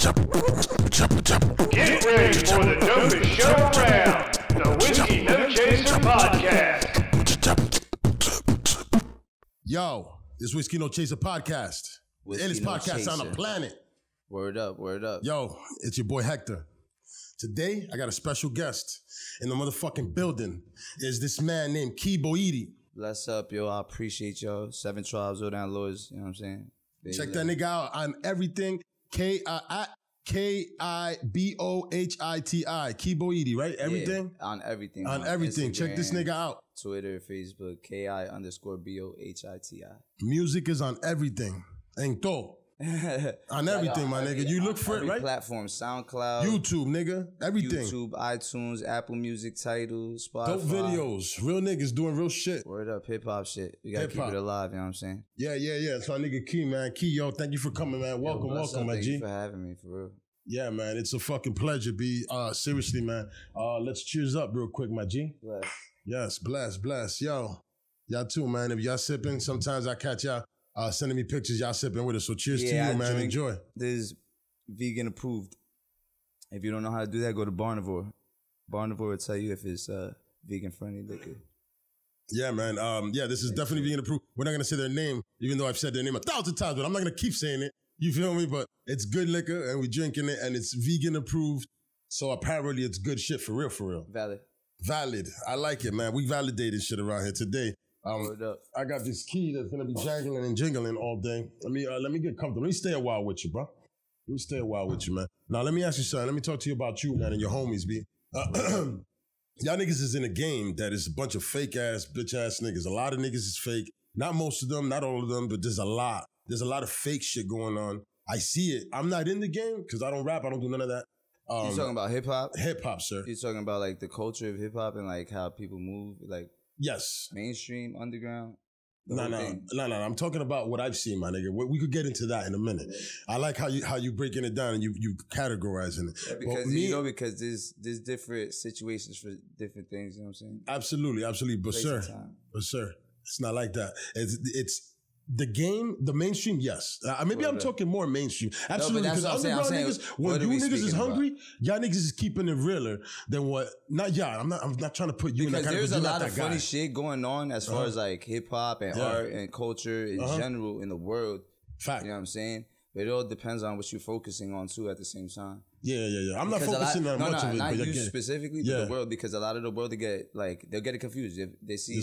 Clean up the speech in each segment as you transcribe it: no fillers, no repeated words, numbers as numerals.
Get ready for the dopest show around, the Whiskey No Chaser Podcast. Yo, this Whiskey No Chaser Podcast. Whiskey Illest No podcast Chaser. on the planet. Word up, word up. Yo, it's your boy Hector. Today, I got a special guest in the motherfucking building. Is this man named Ki Bohiti. Bless up, yo. I appreciate y'all. 7Triiibes, all down Lords. You know what I'm saying? Baby, Check that nigga out on everything. Kibohiti. Ki Bohiti, right? Everything? Yeah, on everything. On everything. Check this nigga out. Twitter, Facebook, KI_BOHITI. Music is on everything. En todo. On everything, my nigga. You look for it, right? Platform, SoundCloud, YouTube, nigga. Everything. YouTube, iTunes, Apple Music, Tidal, Spotify. Dope videos. Real niggas doing real shit. Word up, hip-hop shit. We gotta keep it alive, you know what I'm saying? Yeah. It's my nigga Ki, man. Ki, yo, thank you for coming, man. Welcome, my Thank G. you for having me, for real. Yeah, man. It's a fucking pleasure, B. Seriously, man. Let's cheers up real quick, my G. Bless. Yes, bless. Yo, y'all too, man. If y'all sipping, sometimes I catch y'all sending me pictures, y'all sipping with us. So cheers to you, man. Enjoy. This is vegan approved. If you don't know how to do that, go to Barnivore. Barnivore will tell you if it's vegan friendly liquor. Yeah, man. This is definitely vegan approved. We're not gonna say their name, even though I've said their name 1,000 times, but I'm not gonna keep saying it. You feel me? But it's good liquor, and we drinking it, and it's vegan approved. So apparently, it's good shit for real. Valid. I like it, man. We validated shit around here today. I got this key that's gonna be jangling and jingling all day. Let me get comfortable. Let me stay a while with you, bro. Let me stay a while with you, man. Now let me ask you something. Let me talk to you about you, man, and your homies, B. Y'all niggas is in a game that is a bunch of fake ass, bitch ass niggas. A lot of niggas is fake. Not most of them, not all of them, but there's a lot. There's a lot of fake shit going on. I see it. I'm not in the game because I don't rap. I don't do none of that. You talking about hip hop? Hip hop, sir. You talking about like the culture of hip hop and like how people move, like yes, mainstream, underground. No. I'm talking about what I've seen, my nigga. We could get into that in a minute. I like how you breaking it down and you categorizing it. Yeah, because because there's different situations for different things. You know what I'm saying? Absolutely. But sir, it's not like that. It's the game, the mainstream, yes. Maybe I'm talking more mainstream. Absolutely, because underground niggas, when you niggas is hungry, y'all niggas is keeping it realer than what. Not y'all. I'm not trying to put you in that category. There's a lot of funny shit going on as far as like hip hop and art and culture in general in the world. Fact. You know what I'm saying? But it all depends on what you're focusing on too at the same time. Yeah. I'm not focusing on much of it. Not you specifically, but the world, because a lot of the world they'll get it confused. If they see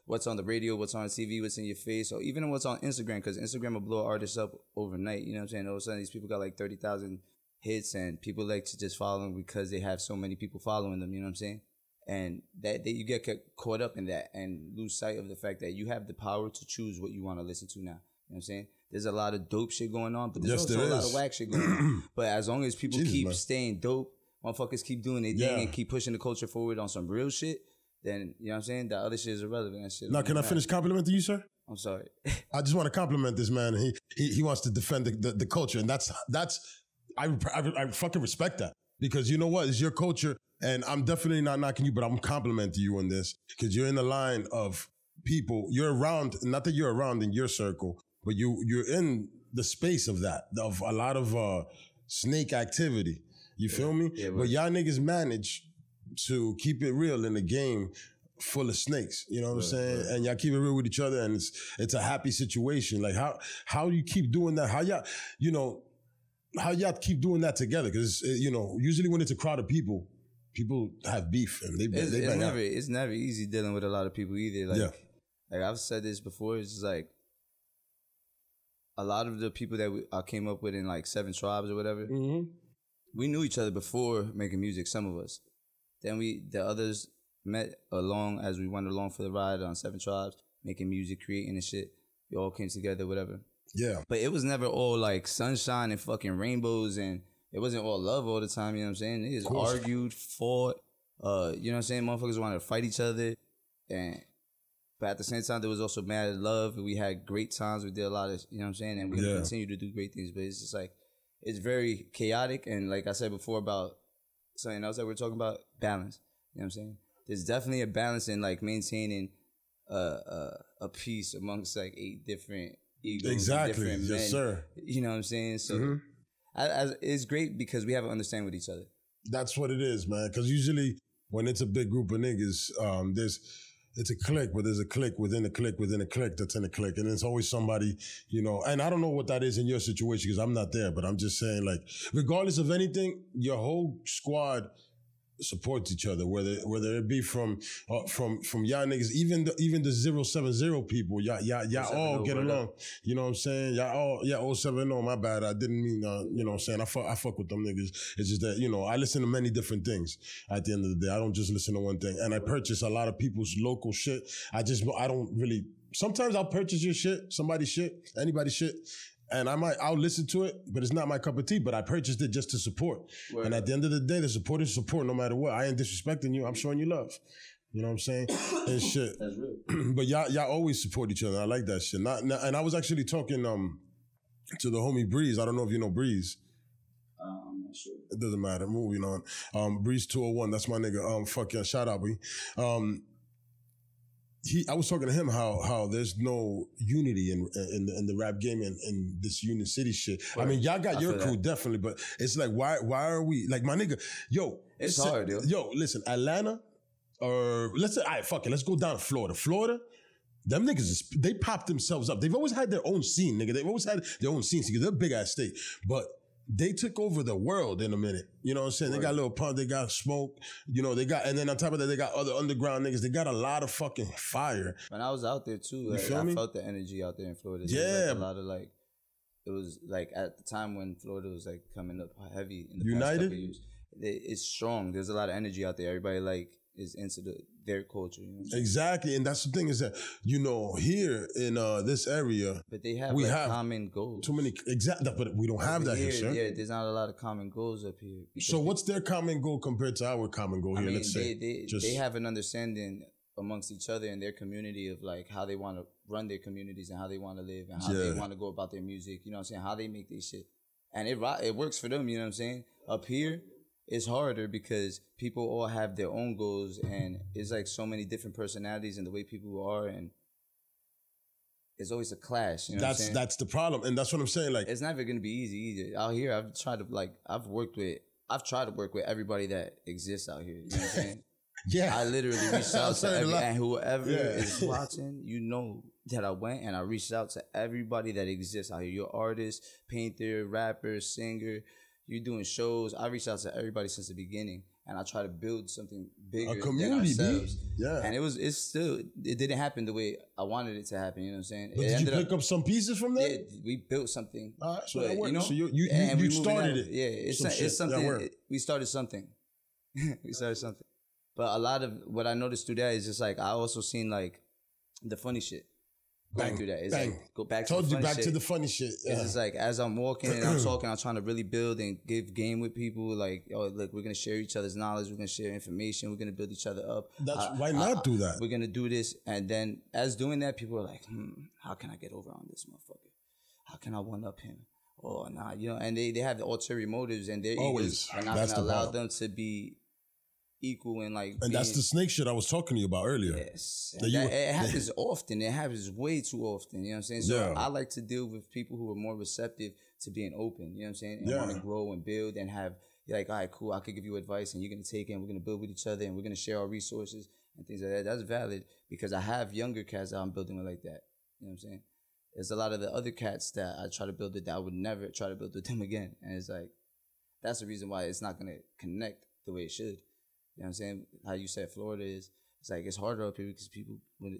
what's on the radio, what's on TV, what's in your face, or even what's on Instagram, because Instagram will blow artists up overnight. You know what I'm saying? All of a sudden, these people got like 30,000 hits, and people like to just follow them because they have so many people following them. You know what I'm saying? And that you get caught up in that and lose sight of the fact that you have the power to choose what you want to listen to now. You know what I'm saying? There's a lot of dope shit going on, but there's also a lot of whack shit going on. But as long as people keep staying dope, motherfuckers keep doing their thing and keep pushing the culture forward on some real shit, then, you know what I'm saying? The other shit is irrelevant. That shit. Now, can I finish complimenting you, sir? I'm sorry. I just want to compliment this man. He wants to defend the culture, and I fucking respect that, because you know what? It's your culture, and I'm definitely not knocking you, but I'm complimenting you on this, because you're in the line of people. You're around, not that you're around in your circle, but you're in the space of that, of a lot of snake activity. You feel me? Yeah, but y'all niggas manage to keep it real in a game full of snakes. You know what I'm saying? And y'all keep it real with each other, and it's a happy situation. Like how you keep doing that? How y'all keep doing that together? Because usually when it's a crowd of people have beef, and it's never easy dealing with a lot of people either. Like I've said this before. It's just like, a lot of the people that I came up with in like 7Triiibes or whatever, we knew each other before making music, some of us. Then the others met along as we went along for the ride on 7Triiibes, making music, creating and shit. We all came together, whatever. Yeah. But it was never all like sunshine and fucking rainbows, and it wasn't all love all the time, you know what I'm saying? They just argued, fought, you know what I'm saying? Motherfuckers wanted to fight each other, but at the same time, there was also mad love. We had great times. We did a lot of, you know what I'm saying? And we're going to continue to do great things. But it's just like, it's very chaotic. And like I said before about something else that we're talking about, balance. You know what I'm saying? There's definitely a balance in like maintaining a peace amongst like 8 different egos. Exactly. Different yes, men. Sir. You know what I'm saying? So it's great because we have an understanding with each other. That's what it is, man. Because usually when it's a big group of niggas, it's a clique, but there's a clique within a clique within a clique that's in a clique. And there's always somebody, you know, and I don't know what that is in your situation because I'm not there, but I'm just saying, like, regardless of anything, your whole squad supports each other, whether it be from y'all niggas, even the 070 people, y'all all get along. You know what I'm saying? Y'all all, 070, my bad. I didn't mean, you know what I'm saying? I fuck with them niggas. It's just that, you know, I listen to many different things at the end of the day. I don't just listen to one thing. And I purchase a lot of people's local shit. I don't really, sometimes I'll purchase your shit, somebody's shit, anybody's shit. And I'll listen to it, but it's not my cup of tea. But I purchased it just to support. Right. And at the end of the day, the support is support no matter what. I ain't disrespecting you. I'm showing you love. You know what I'm saying? And shit. That's real. But y'all always support each other. I like that shit. And I was actually talking to the homie Breeze. I don't know if you know Breeze. I'm not sure. It doesn't matter. Moving on. Breeze 201. That's my nigga. Fuck yeah. Shout out, B. I was talking to him how there's no unity in the rap game and in this Union City shit. Right. I mean, y'all got your crew definitely, but it's like why are we like my nigga? Yo, it's hard, yo. Yo, listen, Atlanta, or let's say, all right, fuck it, let's go down to Florida. Florida, them niggas they popped themselves up. They've always had their own scene, nigga. They've always had their own scene because they're a big ass state, but they took over the world in a minute. You know what I'm saying? Right. They got Lil Pump, they got Smoke, you know, and then on top of that, they got other underground niggas. They got a lot of fucking fire. When I was out there too, like, I felt the energy out there in Florida. Yeah. Like a lot of like, it was like at the time when Florida was like coming up heavy in the United? past couple of years. It's strong. There's a lot of energy out there. Everybody like is into their culture. You know? Exactly, and that's the thing is that, you know, here in this area, but they have common goals. Too many, exactly, but we don't have that here, sir. Yeah, there's not a lot of common goals up here. So what's their common goal compared to our common goal here? I mean, let's say they have an understanding amongst each other and their community of like how they want to run their communities and how they want to live and how they want to go about their music. You know what I'm saying? How they make their shit, and it works for them. You know what I'm saying? Up here, it's harder because people all have their own goals and it's like so many different personalities and the way people are, and it's always a clash. You know what I'm saying? That's the problem, and that's what I'm saying. Like, it's never gonna be easy either. Out here, I've tried to work with everybody that exists out here. You know what I'm saying? Yeah, I literally reached out to and whoever is watching, you know that I went and I reached out to everybody that exists out here. You're artist, painter, rapper, singer. You're doing shows. I reached out to everybody since the beginning, and I try to build something bigger, a community, than ourselves. Yeah, and it didn't happen the way I wanted it to happen. You know what I'm saying? But did you pick up some pieces from that? Yeah, we built something. All right, so that worked. You know, so you started it. Yeah, it's something. We started something. We started something. But a lot of what I noticed through that is just like I also seen like the funny shit. Going through that. It's like, go back to the funny shit. To the funny shit. Yeah. It's just like, as I'm walking and I'm talking, I'm trying to really build and give game with people. Like, oh, look, we're going to share each other's knowledge. We're going to share information. We're going to build each other up. Why not do that? We're going to do this. And then as doing that, people are like, how can I get over on this motherfucker? How can I one up him? Oh, nah, you know, and they have the ulterior motives and their egos are not going to allow them to be equal and like, and that's the snake shit I was talking to you about earlier. Yes, it happens often. It happens way too often. You know what I'm saying? So I like to deal with people who are more receptive to being open. You know what I'm saying? And want to grow and build and have like, all right, cool. I could give you advice and you're gonna take it. And we're gonna build with each other and we're gonna share our resources and things like that. That's valid because I have younger cats that I'm building with like that. You know what I'm saying? There's a lot of the other cats that I try to build with that I would never try to build with them again. And it's like that's the reason why it's not gonna connect the way it should. You know what I'm saying? How you said Florida is, it's like, it's harder up here because people, when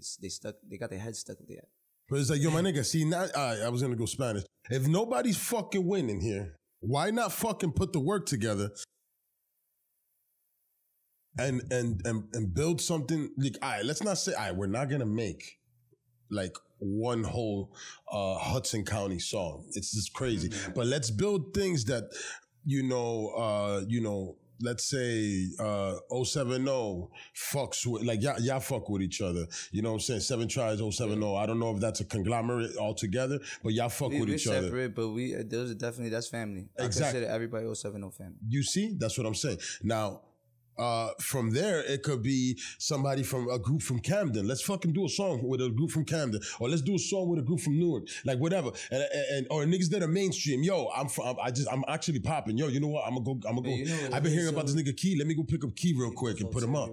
they got their heads stuck there. But it's like, yo, my nigga, see, now, I was going to go Spanish. If nobody's fucking winning here, why not fucking put the work together and build something? Like, all right, let's not say, all right, we're not going to make like one whole Hudson County song. It's just crazy. Mm-hmm. But let's build things that, let's say 070 fucks with, like, y'all fuck with each other. You know what I'm saying? 7Triiibes, 070. I don't know if that's a conglomerate altogether, but y'all fuck with each other. We're separate, but those are definitely, that's family. Exactly. I consider everybody 070 family. You see? That's what I'm saying. Now, From there, it could be somebody from a group from Camden. Let's fucking do a song with a group from Camden, or let's do a song with a group from Newark, like whatever. And or niggas that are mainstream. Yo, I'm actually popping. Yo, you know what? I'm gonna go. You know, I've been hearing about this nigga Ki. Let me go pick up Ki real quick and put him up.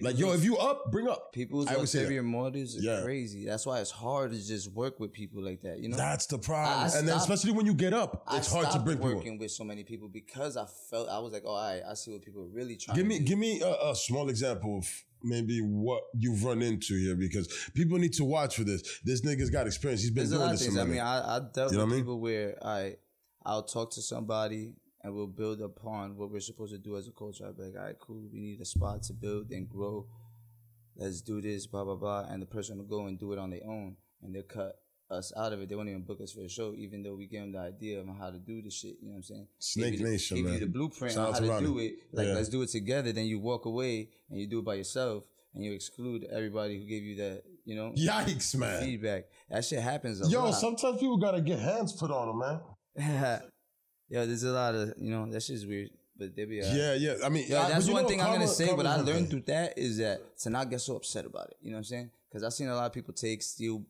Like, yo, if you up, bring up. People's ulterior motives are crazy. That's why it's hard to just work with people like that, you know? That's the problem. And then especially when you get up, it's hard to bring people. I stopped working with so many people because I was like, oh, all right, I see what people are really trying to do. Give me a small example of maybe what you've run into here, because people need to watch for this. This nigga's got experience. He's been doing this. I mean, I dealt with people where I'll talk to somebody and we'll build upon what we're supposed to do as a culture. I'll be like, all right, cool. We need a spot to build and grow. Let's do this, blah, blah, blah. And the person will go and do it on their own. And they'll cut us out of it. They won't even book us for a show, even though we give them the idea of how to do the shit. You know what I'm saying? Snake Nation, man. Give you the blueprint on how to do it. Like, let's do it together. Then you walk away and you do it by yourself. And you exclude everybody who gave you that, you know? Yikes, man. Feedback. That shit happens a lot. Yo, sometimes people got to get hands put on them, man. Yo, there's a lot of, you know, that shit's weird, but they be Yeah. I mean, that's one thing I'm going to say. What I learned through that is that to not get so upset about it. You know what I'm saying? Because I've seen a lot of people steal,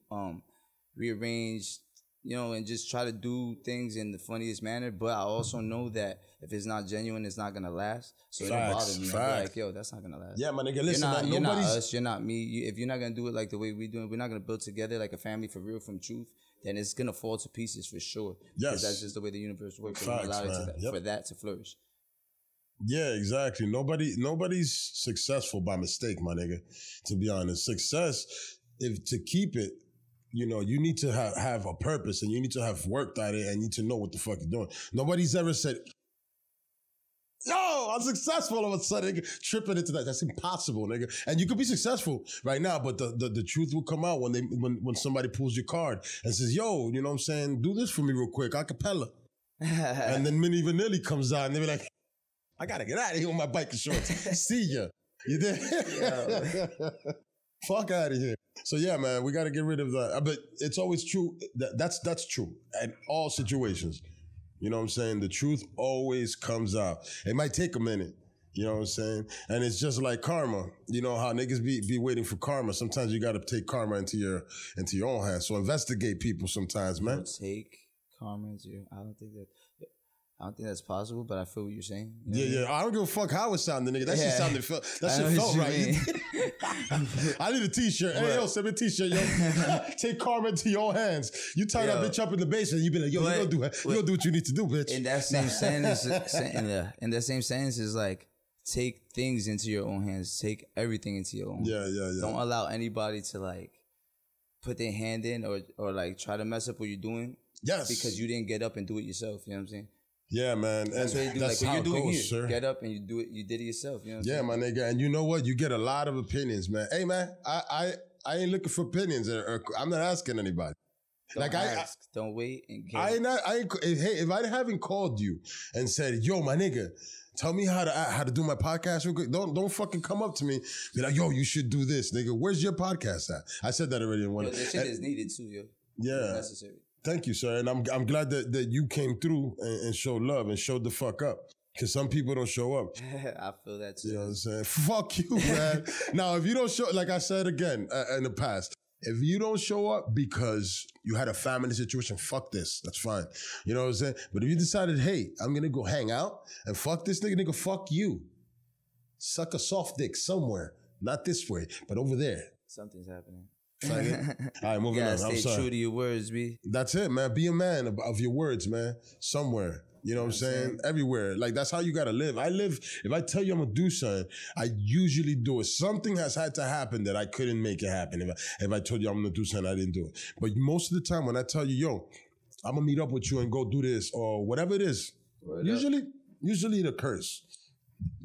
rearrange, you know, and just try to do things in the funniest manner. But I also know that if it's not genuine, it's not going to last. So it don't bother me. I'm like, yo, that's not going to last. Yeah, my nigga, listen, you're not us, you're not me. If you're not going to do it like the way we do it, we're not going to build together like a family for real, from truth, then it's going to fall to pieces for sure. Yes. Because that's just the way the universe works. Facts, allow it for that to flourish. Yeah, exactly. Nobody's successful by mistake, my nigga, to be honest. Success, if to keep it, you know, you need to have a purpose, and you need to have worked at it, and you need to know what the fuck you're doing. Nobody's ever said, yo, I'm successful all of a sudden, nigga, tripping into that. That's impossible, nigga. And you could be successful right now, but the truth will come out when somebody pulls your card and says, yo, you know what I'm saying, do this for me real quick, a cappella. And then Minnie Vanilli comes out and they be like, I gotta get out of here with my biker shorts. See ya. You there? Fuck out of here. So yeah, man, we gotta get rid of that. But it's always true. That's true in all situations. You know what I'm saying? The truth always comes out. It might take a minute. You know what I'm saying? And it's just like karma. You know how niggas be waiting for karma. Sometimes you gotta take karma into your own hands. So investigate people sometimes, man. Take karma into your. I don't think that's possible, but I feel what you're saying. You know I don't give a fuck how it sounded, nigga. That shit sounded, that shit felt right. I need a t-shirt. Hey, yo, send me a t-shirt, yo. Take karma into your own hands. You tie that bitch up in the basement, you be like, yo, you don't do what you need to do, bitch. In that same sentence, in that same sentence is like, take things into your own hands. Take everything into your own. Yeah. Don't allow anybody to like put their hand in or like try to mess up what you're doing. Yes. Because you didn't get up and do it yourself. You know what I'm saying? Yeah, man. That's what you do. That's like, how you're doing it goes, here. Sir. Get up and you do it. You did it yourself. You know what I'm saying? My nigga. And you know what? You get a lot of opinions, man. Hey, man, I ain't looking for opinions. Or I'm not asking anybody. Don't ask. Don't wait and get if I haven't called you and said, yo, my nigga, tell me how to do my podcast real quick. Don't fucking come up to me. Be like, yo, you should do this, nigga. Where's your podcast at? I said that already in one. This shit is needed too, yo. Yeah. It's necessary. Thank you, sir. And I'm glad that you came through and showed love and showed the fuck up. Because some people don't show up. I feel that too. You know what I'm saying? Fuck you, man. Now, if you don't show, like I said again in the past, if you don't show up because you had a family situation, fuck this. That's fine. You know what I'm saying? But if you decided, hey, I'm going to go hang out and fuck this nigga, fuck you. Suck a soft dick somewhere. Not this way, but over there. Something's happening. All right, moving on. I'm sorry. Stay true to your words, B. That's it, man. Be a man of your words, man. Somewhere. You know what I'm saying? Everywhere. Like, that's how you got to live. If I tell you I'm going to do something, I usually do it. Something has had to happen that I couldn't make it happen. If I told you I'm going to do something, I didn't do it. But most of the time when I tell you, yo, I'm going to meet up with you and go do this or whatever it is, usually it occurs.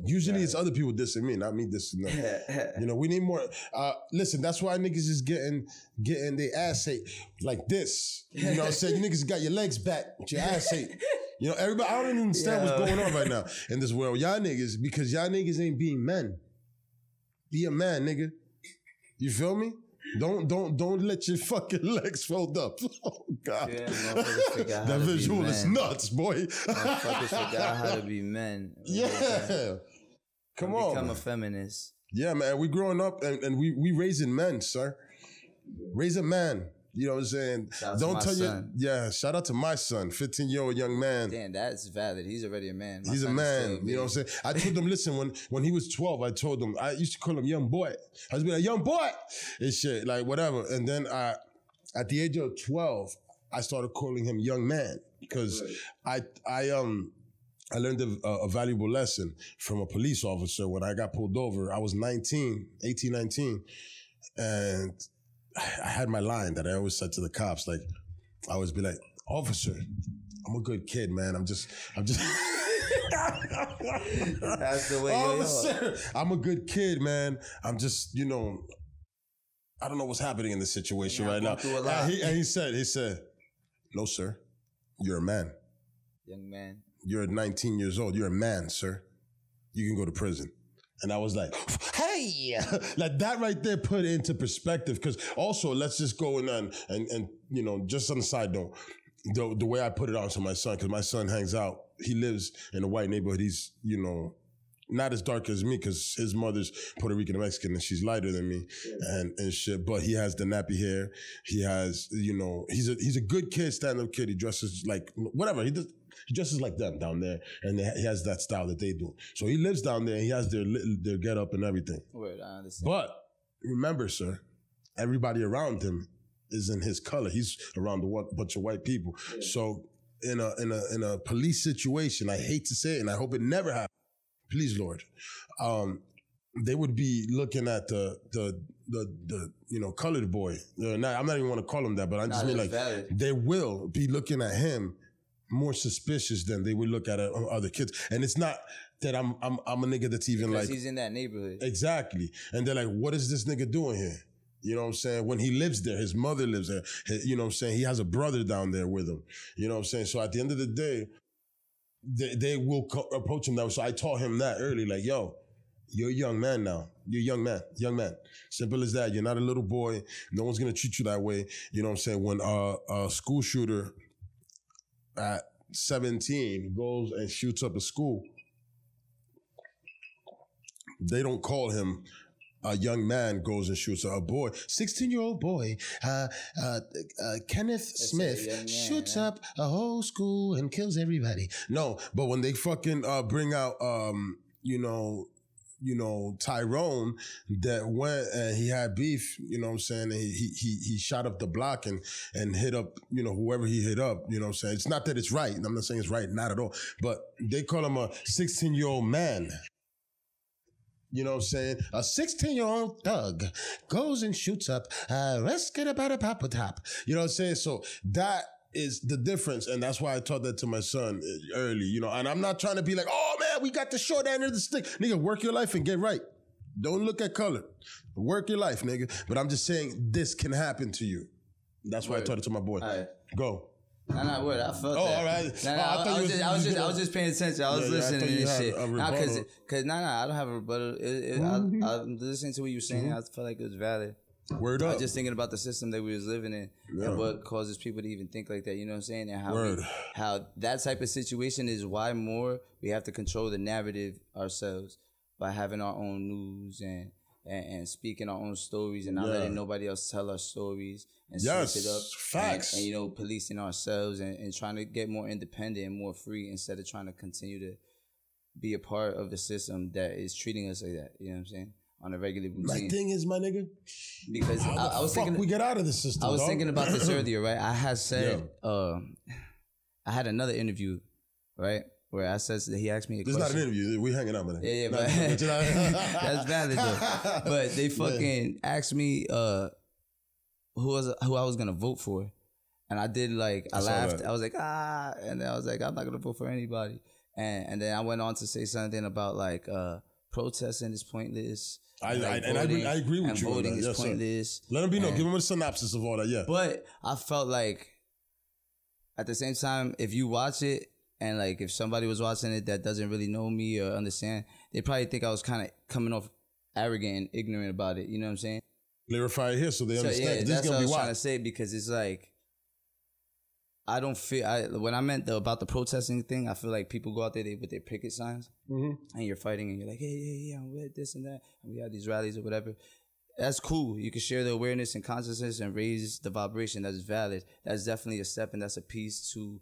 Usually it's other people dissing me, not me dissing them. You know, we need more. Listen, that's why niggas is getting their ass ate like this. You know what I'm saying? You niggas got your legs back with your ass ate. You know, everybody, I don't even understand what's going on right now in this world. Y'all niggas, because y'all niggas ain't being men. Be a man, nigga. You feel me? Don't let your fucking legs fold up. Oh, God. Yeah, that visual is nuts, boy. Motherfuckers forgot how to be men. Yeah. Come on. Become a feminist. Yeah, man. We growing up and we raising men, sir. Raise a man. You know what I'm saying? Don't tell you. Yeah, shout out to my son, 15-year-old young man. Damn, that's valid. He's already a man. He's a man. You know what I'm saying? I told him, listen, when he was 12, I told him, I used to call him young boy. I was like, young boy, and shit, like whatever. And then at the age of 12, I started calling him young man because I learned a valuable lesson from a police officer when I got pulled over. I was 18, 19, and I had my line that I always said to the cops. Like, I always be like, officer, I'm a good kid, man. I'm just. That's the way officer, I'm a good kid, man. I'm just, I don't know what's happening in this situation right now. And he said, no, sir, you're a man. Young man. You're 19 years old. You're a man, sir. You can go to prison. And I was like, hey, like that right there put it into perspective. Because also, let's just go and just on the side note, the way I put it on to my son, because my son hangs out, he lives in a white neighborhood. He's, not as dark as me because his mother's Puerto Rican and Mexican and she's lighter than me and shit. But he has the nappy hair. He has, he's a good kid, stand-up kid. He dresses like, whatever. He dresses like them down there, and he has that style that they do. So he lives down there, and he has their get up and everything. Word, I understand. But remember, sir, everybody around him is in his color. He's around a bunch of white people. Yeah. So in a police situation, I hate to say it, and I hope it never happens. Please, Lord, they would be looking at the colored boy. I'm not even want to call him that, but I just mean like valid. They will be looking at him more suspicious than they would look at other kids. And it's not that I'm a nigga that's even because like... he's in that neighborhood. Exactly. And they're like, what is this nigga doing here? You know what I'm saying? When he lives there, his mother lives there. You know what I'm saying? He has a brother down there with him. You know what I'm saying? So at the end of the day, they will approach him that way. So I taught him that early, like, yo, you're a young man now. You're a young man. Simple as that. You're not a little boy. No one's going to treat you that way. You know what I'm saying? When a school shooter at 17 goes and shoots up a school, they don't call him a young man goes and shoots a boy. 16-year-old boy, Kenneth Smith shoots up a whole school and kills everybody. No, but when they fucking bring out, Tyrone that went and he had beef, you know what I'm saying? And he shot up the block and hit up, whoever he hit up, you know what I'm saying? It's not that it's right. I'm not saying it's right, not at all. But they call him a 16-year-old man. You know what I'm saying? A 16-year-old thug goes and shoots up rescue about a papa top. You know what I'm saying? So that is the difference. And that's why I taught that to my son early, and I'm not trying to be like, oh man, we got the short end of the stick. Nigga, work your life and get right. Don't look at color. Work your life, nigga. But I'm just saying this can happen to you. That's why I taught it to my boy. All right. Go. No, word. I felt that. All right. I was just paying attention. I was listening to this shit. Because I don't have a rebuttal. I'm listening to what you were saying. I felt like it was valid. Word up. I was just thinking about the system that we was living in and what causes people to even think like that. You know what I'm saying? And how that type of situation is why more we have to control the narrative ourselves by having our own news and speaking our own stories and not letting nobody else tell our stories and switch it up. Facts. And policing ourselves and trying to get more independent and more free instead of trying to continue to be a part of the system that is treating us like that. You know what I'm saying? On a regular routine. My thing is, my nigga, because I was thinking we get out of the system. I was thinking about this earlier, right? I had said I had another interview, right? Where I said that he asked me a question. This is not an interview. We hanging out, man. Yeah, but that's valid though. But they fucking asked me who I was gonna vote for, and I did I laughed. I was like and then I was like I'm not gonna vote for anybody, and then I went on to say something about protesting is pointless. I agree with you. Voting is pointless. Let them be know. Give them a synopsis of all that. Yeah. But I felt like at the same time, if you watch it. And if somebody was watching it that doesn't really know me or understand, they probably think I was kind of coming off arrogant and ignorant about it. You know what I'm saying? Clarify it here so they understand. Yeah, that's what I was trying to say because it's I don't feel, when I meant about the protesting thing, I feel like people go out there with their picket signs and you're fighting and you're like, hey, I'm with this and that. And we have these rallies or whatever. That's cool. You can share the awareness and consciousness and raise the vibration. That's valid. That's definitely a step and that's a piece to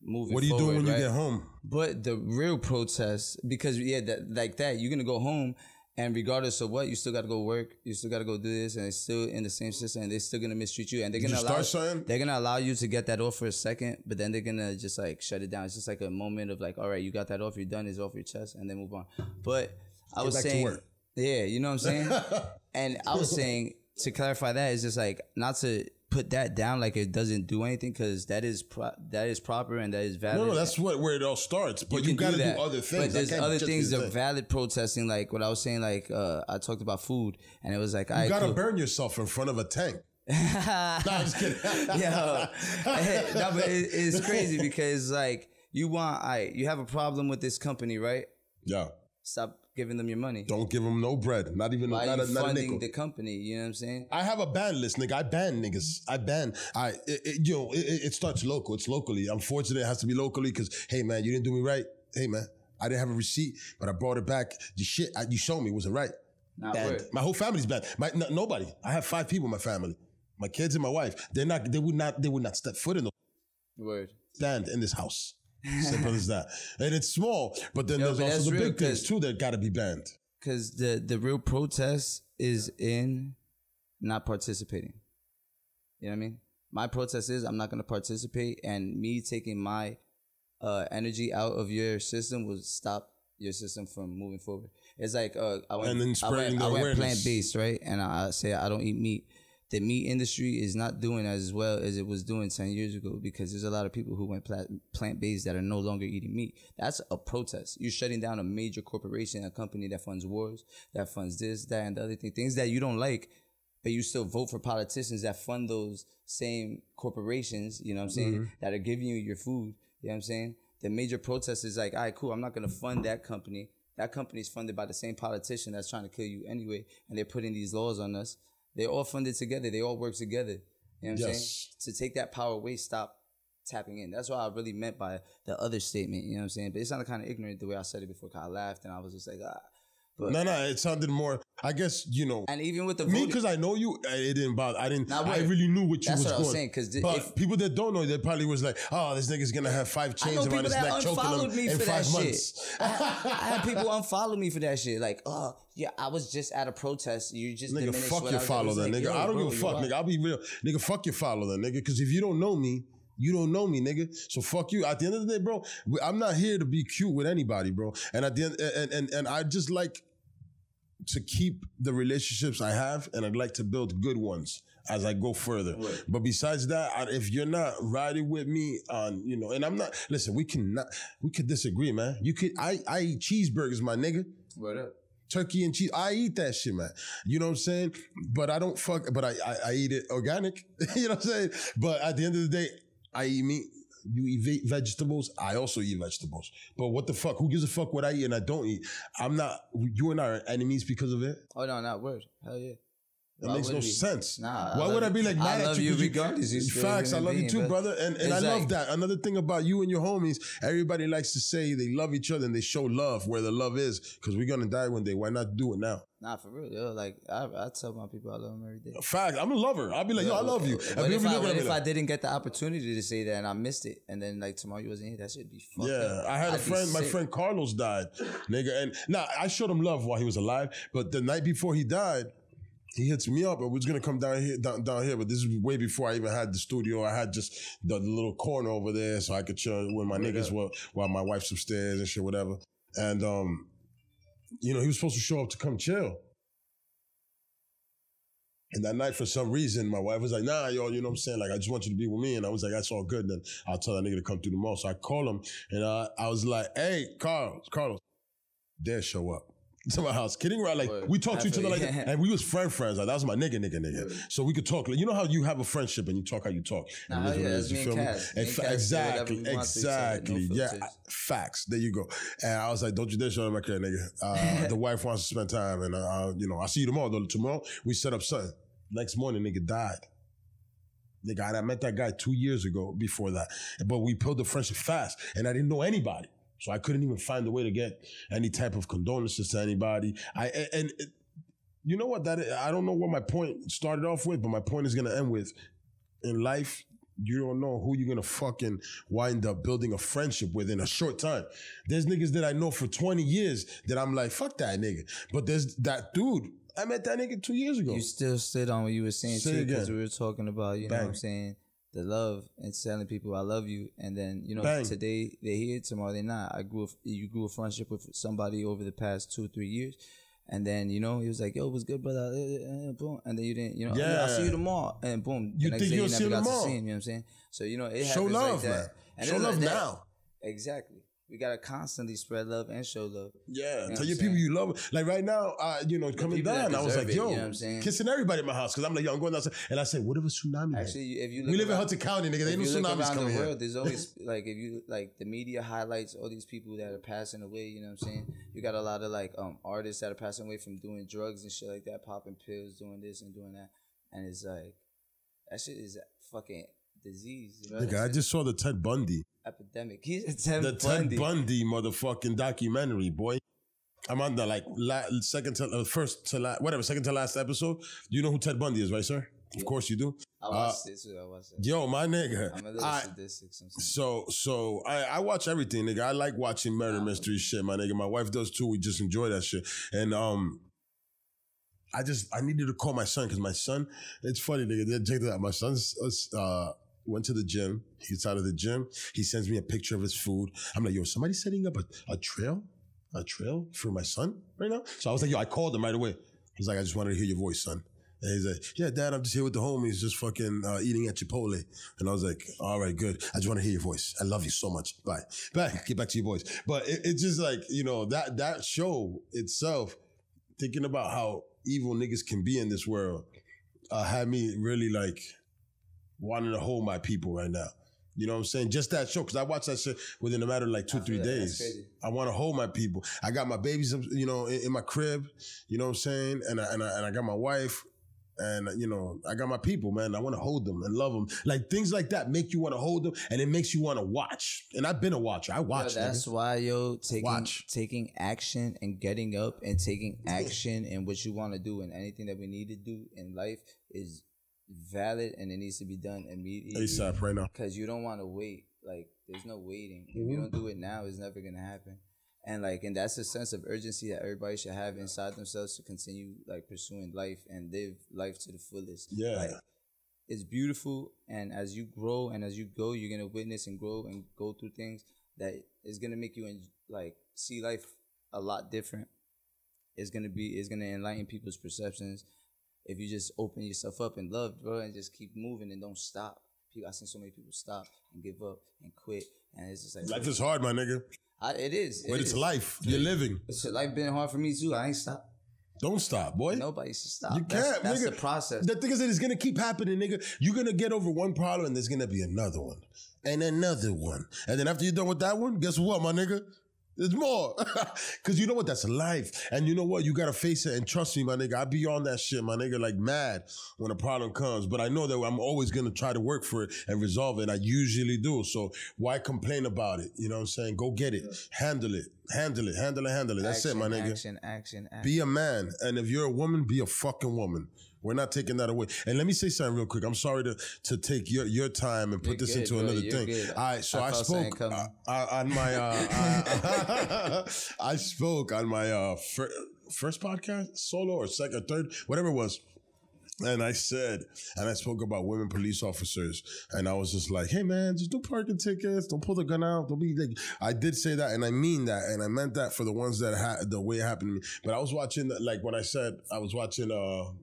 moving forward. What are you doing when you get home? But the real protest, because you're going to go home and regardless of what, you still got to go work. You still got to go do this and it's still in the same system and they're still going to mistreat you. And they're going to allow you to get that off for a second, but then they're going to just like shut it down. It's just like a moment of like, all right, you got that off, you're done, it's off your chest and then move on. But I was saying, yeah, you know what I'm saying? And I was saying, to clarify that, it's just like, not to put that down like it doesn't do anything, because that is proper and that is valid. No, that's where it all starts. But you got to do other things. But there's other things that are valid protesting, like what I was saying, like I talked about food, and it was like, you got to burn yourself in front of a tank. No, I'm just kidding. No, but it's crazy because like you have a problem with this company, right? Yeah. Stop giving them your money. Don't give them no bread. Not even not a funding nickel. the company. You know what I'm saying? I have a ban list, nigga. I ban niggas. It starts local. It's locally. I'm fortunate it has to be locally because, hey, man, you didn't do me right. Hey, man, I didn't have a receipt, but I brought it back. The shit you showed me wasn't right. Banned. My whole family's banned. Nobody. I have 5 people in my family. My kids and my wife. They would not step foot in the word. Stand in this house. Simple as that. And it's small, but then there's also the big things too that gotta be banned. Because the real protest is in not participating. You know what I mean? My protest is I'm not gonna participate, and me taking my energy out of your system will stop your system from moving forward. It's like I went plant-based, right? And I say I don't eat meat. The meat industry is not doing as well as it was doing 10 years ago because there's a lot of people who went plant-based that are no longer eating meat. That's a protest. You're shutting down a major corporation, a company that funds wars, that funds this, that, and the other thing. Things that you don't like, but you still vote for politicians that fund those same corporations, you know what I'm saying, that are giving you your food, you know what I'm saying? The major protest is like, all right, cool, I'm not going to fund that company. That company is funded by the same politician that's trying to kill you anyway, and they're putting these laws on us. They're all funded together. They all work together. You know what I'm saying? To take that power away, stop tapping in. That's what I really meant by the other statement. You know what I'm saying? But it sounded kind of ignorant the way I said it before, because I laughed and I was just like, But no, it sounded more, I guess, And even with the me, because I know you, it didn't bother. I really knew what you was going. That's what I was saying. But people that don't know, they probably was like, oh, this nigga's going to have 5 chains around his neck, choking him in 5 months. I had people unfollow me for that shit. Like, oh, yeah, I was just at a protest. You just nigga, fuck your follow then, nigga. I don't give a fuck, nigga. I'll be real. Nigga, fuck your follow then, nigga. Because if you don't know me, you don't know me, nigga. So fuck you. At the end of the day, bro, I'm not here to be cute with anybody, bro. And at the end, and I just like to keep the relationships I have, and I'd like to build good ones as I go further. Right. But besides that, if you're not riding with me on, and I'm not, listen, we could disagree, man. I eat cheeseburgers, my nigga. What up? Turkey and cheese. I eat that shit, man. You know what I'm saying? But I don't but I eat it organic. You know what I'm saying? But at the end of the day, I eat meat. You eat vegetables. I also eat vegetables. But what the fuck? Who gives a fuck what I eat and I don't eat? You and I are enemies because of it. Oh, no, not word. Hell yeah. That makes no sense. Nah. Why would I be like mad at you? Regardless. Facts. I love you too, brother. And I love that. Another thing about you and your homies, everybody likes to say they love each other and they show love where the love is, because we're going to die one day. Why not do it now? Nah, for real, yo. Like, I tell my people I love them every day. Fact. I'm a lover. I'll be like, yo, I love you. What if I didn't get the opportunity to say that and I missed it, and then like tomorrow you wasn't here? That should be fucked up. I had a friend, my friend Carlos died, nigga. And I showed him love while he was alive, but the night before he died, he hits me up and we're going to come down here. But this is way before I even had the studio. I had just the little corner over there so I could chill with my niggas while my wife's upstairs and shit, whatever. And, he was supposed to show up to come chill. And that night, for some reason, my wife was like, nah, yo, you know what I'm saying? Like, I just want you to be with me. And I was like, that's all good. Then I'll tell that nigga to come through the mall. So I call him and I was like, hey, Carlos, dare show up to my house. Kidding, right? Like, we talked to each other like that. And we was friends. Like, that was my nigga. So we could talk. Like, you know how you have a friendship and you talk how you talk. That's me and Cass. Exactly. Yeah, facts. There you go. And I was like, don't you dare show up my kid, nigga. The wife wants to spend time. And, I'll see you tomorrow. Tomorrow, we set up something. Next morning, nigga died. Nigga, and I met that guy 2 years ago before that. But we built the friendship fast, and I didn't know anybody. So I couldn't even find a way to get any type of condolences to anybody. You know what that is? I don't know what my point started off with, but my point is going to end with, in life, you don't know who you're going to fucking wind up building a friendship with in a short time. There's niggas that I know for 20 years that I'm like, fuck that nigga. But there's that dude, I met that nigga 2 years ago. You still stood on what you were saying too, because we were talking about, you know what I'm saying, the love and telling people I love you, and then, you know, today they're here, tomorrow they're not. You grew a friendship with somebody over the past 2 or 3 years, and then, you know, he was like, yo, what's good, brother? Boom. And then you didn't, you know, I'll see you tomorrow, and boom. You think you'll see him tomorrow? You know what I'm saying? So, you know, it show happens love, like that. man. And show love now. Exactly. We gotta constantly spread love and show love. Yeah, tell your people you love. Like right now, you know, coming down, I was like, yo, you know what I'm saying? Kissing everybody in my house, because I'm like, yo, I'm going outside, and I say, what if a tsunami? Actually, if you we live in Hudson County, nigga. There ain't no tsunamis coming here. There's always like, if you like, the media highlights all these people that are passing away. You know what I'm saying? You got a lot of like artists that are passing away from doing drugs and shit like that, popping pills, doing this and doing that, and it's like, that shit is fucking disease. You know nigga, I just saw the Ted Bundy epidemic. Ted Bundy motherfucking documentary, boy. I'm on the like second to last episode. Do you know who Ted Bundy is, right, sir? Yeah. Of course you do. I watched it too. Yo, my nigga. I'm a little sadistic sometimes. So I watch everything, nigga. I like watching murder mystery shit, my nigga. My wife does too. We just enjoy that shit. And I needed to call my son, because my son, it's funny, nigga. Check that out. My son's went to the gym. He's out of the gym. He sends me a picture of his food. I'm like, yo, somebody setting up a trail for my son right now? So I was like, yo, I called him right away. I was like, I just wanted to hear your voice, son. And he's like, yeah, Dad, I'm just here with the homies, just fucking eating at Chipotle. And I was like, all right, good. I just want to hear your voice. I love you so much. Bye. Get back to your voice. But it's just like, you know, that show itself, thinking about how evil niggas can be in this world, had me really like wanting to hold my people right now. You know what I'm saying? Just that show, because I watched that shit within a matter of like 2-3 days. I want to hold my people. I got my babies, you know, in my crib. You know what I'm saying? And I got my wife, and you know, I got my people, man. I want to hold them and love them. Like things like that make you want to hold them, and it makes you want to watch. And I've been a watcher. I watch. That's why, taking action and getting up and taking action and what you want to do and anything that we need to do in life is valid, and it needs to be done immediately. ASAP right now. Because you don't want to wait. Like, there's no waiting. If you don't do it now, it's never going to happen. And that's a sense of urgency that everybody should have inside themselves to continue like pursuing life and live life to the fullest. Yeah. Like, it's beautiful, and as you grow and as you go, you're going to witness and grow and go through things that is going to make you see life a lot different. It's going to enlighten people's perceptions. If you just open yourself up in love, bro, and just keep moving and don't stop. I've seen so many people stop and give up and quit, and it's just like life is hard, my nigga. It is. But it's life. You're living. Life been hard for me too. I ain't stopped. Don't stop, boy. Nobody should stop. You can't, that's nigga. The process. The thing is that it's gonna keep happening, nigga. You're gonna get over one problem, and there's gonna be another one, and another one, and then after you're done with that one, guess what, my nigga? There's more. Because you know what? That's life. And you know what? You got to face it. And trust me, my nigga, I be on that shit, my nigga, like mad when a problem comes. But I know that I'm always going to try to work for it and resolve it. And I usually do. So why complain about it? You know what I'm saying? Go get it. Handle it. Handle it. That's it, my nigga. Action. Be a man. And if you're a woman, be a fucking woman. We're not taking that away. And let me say something real quick. I'm sorry to take your time and put this into another thing. All right, so I spoke on my I spoke on my first podcast, solo or second, third, whatever it was. And I spoke about women police officers, and I was just like, hey man, just do parking tickets, don't pull the gun out, don't be like, I did say that, and I mean that, and I meant that for the ones that the way it happened to me. But I was watching, like when I said, I was watching the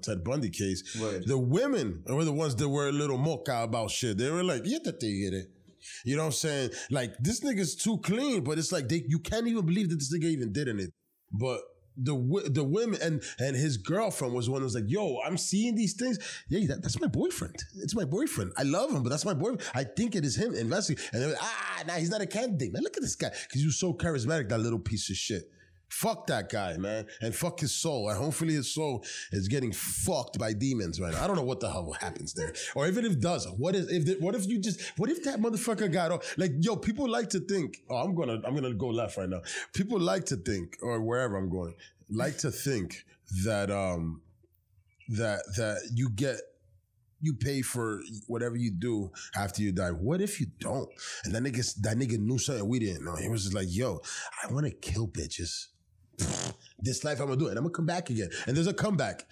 Ted Bundy case. Right. The women were the ones that were a little mocha about shit. They were like, you know what I'm saying? Like, this nigga's too clean, but it's like, you can't even believe that this nigga even did it. But the women and his girlfriend was the one who was like, yo, I'm seeing these things. Yeah, that's my boyfriend. It's my boyfriend. I love him, but that's my boyfriend. I think it is him investing. And they're like, nah, he's not a candidate. Now look at this guy. Because he was so charismatic, that little piece of shit. Fuck that guy, man. And fuck his soul. And hopefully his soul is getting fucked by demons right now. I don't know what the hell happens there. Or even if it does, what if that motherfucker got off? Like, yo, people like to think, I'm gonna go left right now. People like to think, or wherever I'm going, like to think that that you pay for whatever you do after you die. What if you don't? And that nigga knew something we didn't know. He was just like, yo, I want to kill bitches. This life I'm gonna do it. And I'm gonna come back again. And there's a comeback.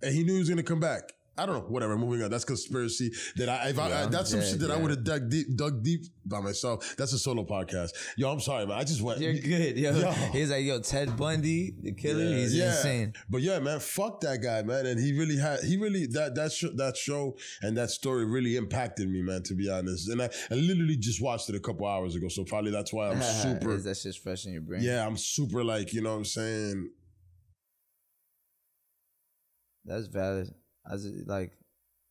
And he knew he was gonna come back. I don't know. Whatever. Moving on. That's conspiracy. That's some shit that I would have dug deep by myself. That's a solo podcast. Yo, I'm sorry, man. I just went. You're good, yo. He's like, yo, Ted Bundy, the killer. He's insane. But yeah, man, fuck that guy, man. And that show and that story really impacted me, man. To be honest, and I literally just watched it a couple hours ago. So probably that's why I'm super. That's just fresh in your brain. Yeah, I'm super like, you know what I'm saying. That's valid.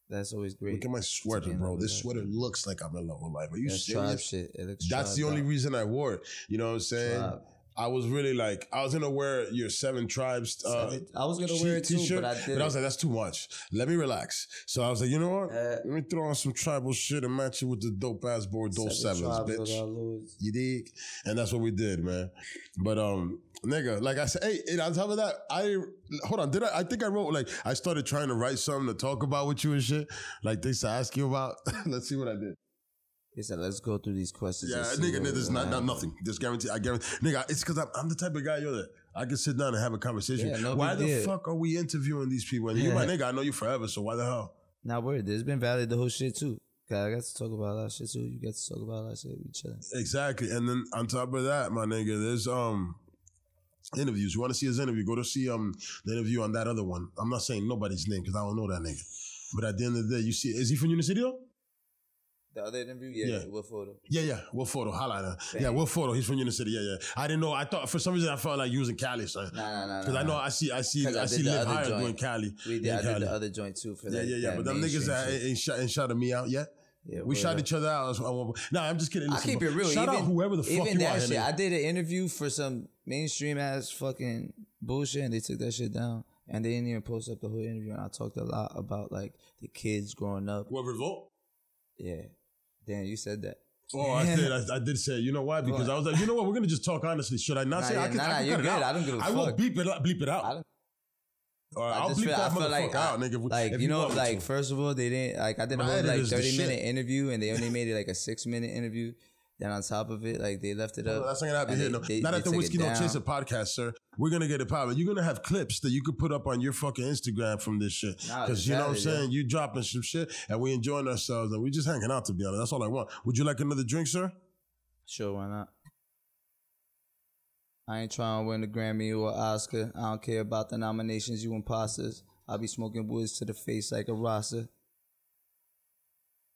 That's always great. Look at my sweater, bro. This sweater looks like I'm in love with life. Are you serious? Shit. It looks That's the only reason I wore it. You know what I'm saying? Tribe. I was really like, I was gonna wear your 7Triiibes. I was gonna wear it too, t-shirt, but I didn't. But I was like, that's too much. Let me relax. So I was like, you know what? Let me throw on some tribal shit and match it with the dope ass Bordeaux 7s, bitch. You dig? And that's what we did, man. But nigga, like I said, hey, and on top of that, I think I wrote, like, I started trying to write something to talk about with you and shit. Like things to ask you about. Let's see what I did. He said, let's go through these questions. Yeah, nigga, there's not nothing. Just guarantee. I guarantee. Nigga, it's because I'm the type of guy, that I can sit down and have a conversation. Yeah, why the fuck are we interviewing these people? And you my nigga, I know you forever, so why the hell? Nah, word. There's been valid the whole shit too. I got to talk about a lot of shit too. You get to talk about a lot of shit. We chilling. Exactly. And then on top of that, my nigga, there's interviews. You want to see his interview? Go to see the interview on that other one. I'm not saying nobody's name because I don't know that nigga. But at the end of the day, you see, is he from Union City though? The other interview? Yeah. Will Photo. Yeah. Will Photo. Holla. Yeah, Will Photo. He's from Union City. Yeah. I didn't know. I thought, for some reason, I felt like using Cali, son. Nah. Because I know I see Liv Higher doing Cali. I did the other joint too for that. Yeah. But them niggas ain't shouted me out yet. Yeah, we shot each other out. Nah, I'm just kidding. I keep it real. Shout out whoever the fuck you are. Shit, I did an interview for some mainstream ass fucking bullshit and they took that shit down. And they didn't even post up the whole interview. And I talked a lot about like the kids growing up. Whoever vote? Yeah. Damn, you said that. Oh, I did say, you know why? Because I was like, you know what? We're going to just talk honestly. Should I not say? You're good. I don't give a fuck. I won't bleep it out. I'll bleep that motherfucker out, nigga. Like, first of all, they didn't, like, I did a whole, 30-minute interview, and they only made it, like, a 6-minute interview. Then on top of it, like, they left it up. That's not going to happen here, no. Not at the Whiskey Don't Chase It podcast, sir. We're going to get it popping. You're going to have clips that you could put up on your fucking Instagram from this shit. Because, you know what I'm saying? You dropping some shit, and we enjoying ourselves, and we just hanging out, to be honest. That's all I want. Would you like another drink, sir? Sure, why not? I ain't trying to win a Grammy or Oscar. I don't care about the nominations, you imposters. I'll be smoking woods to the face like a Rasta.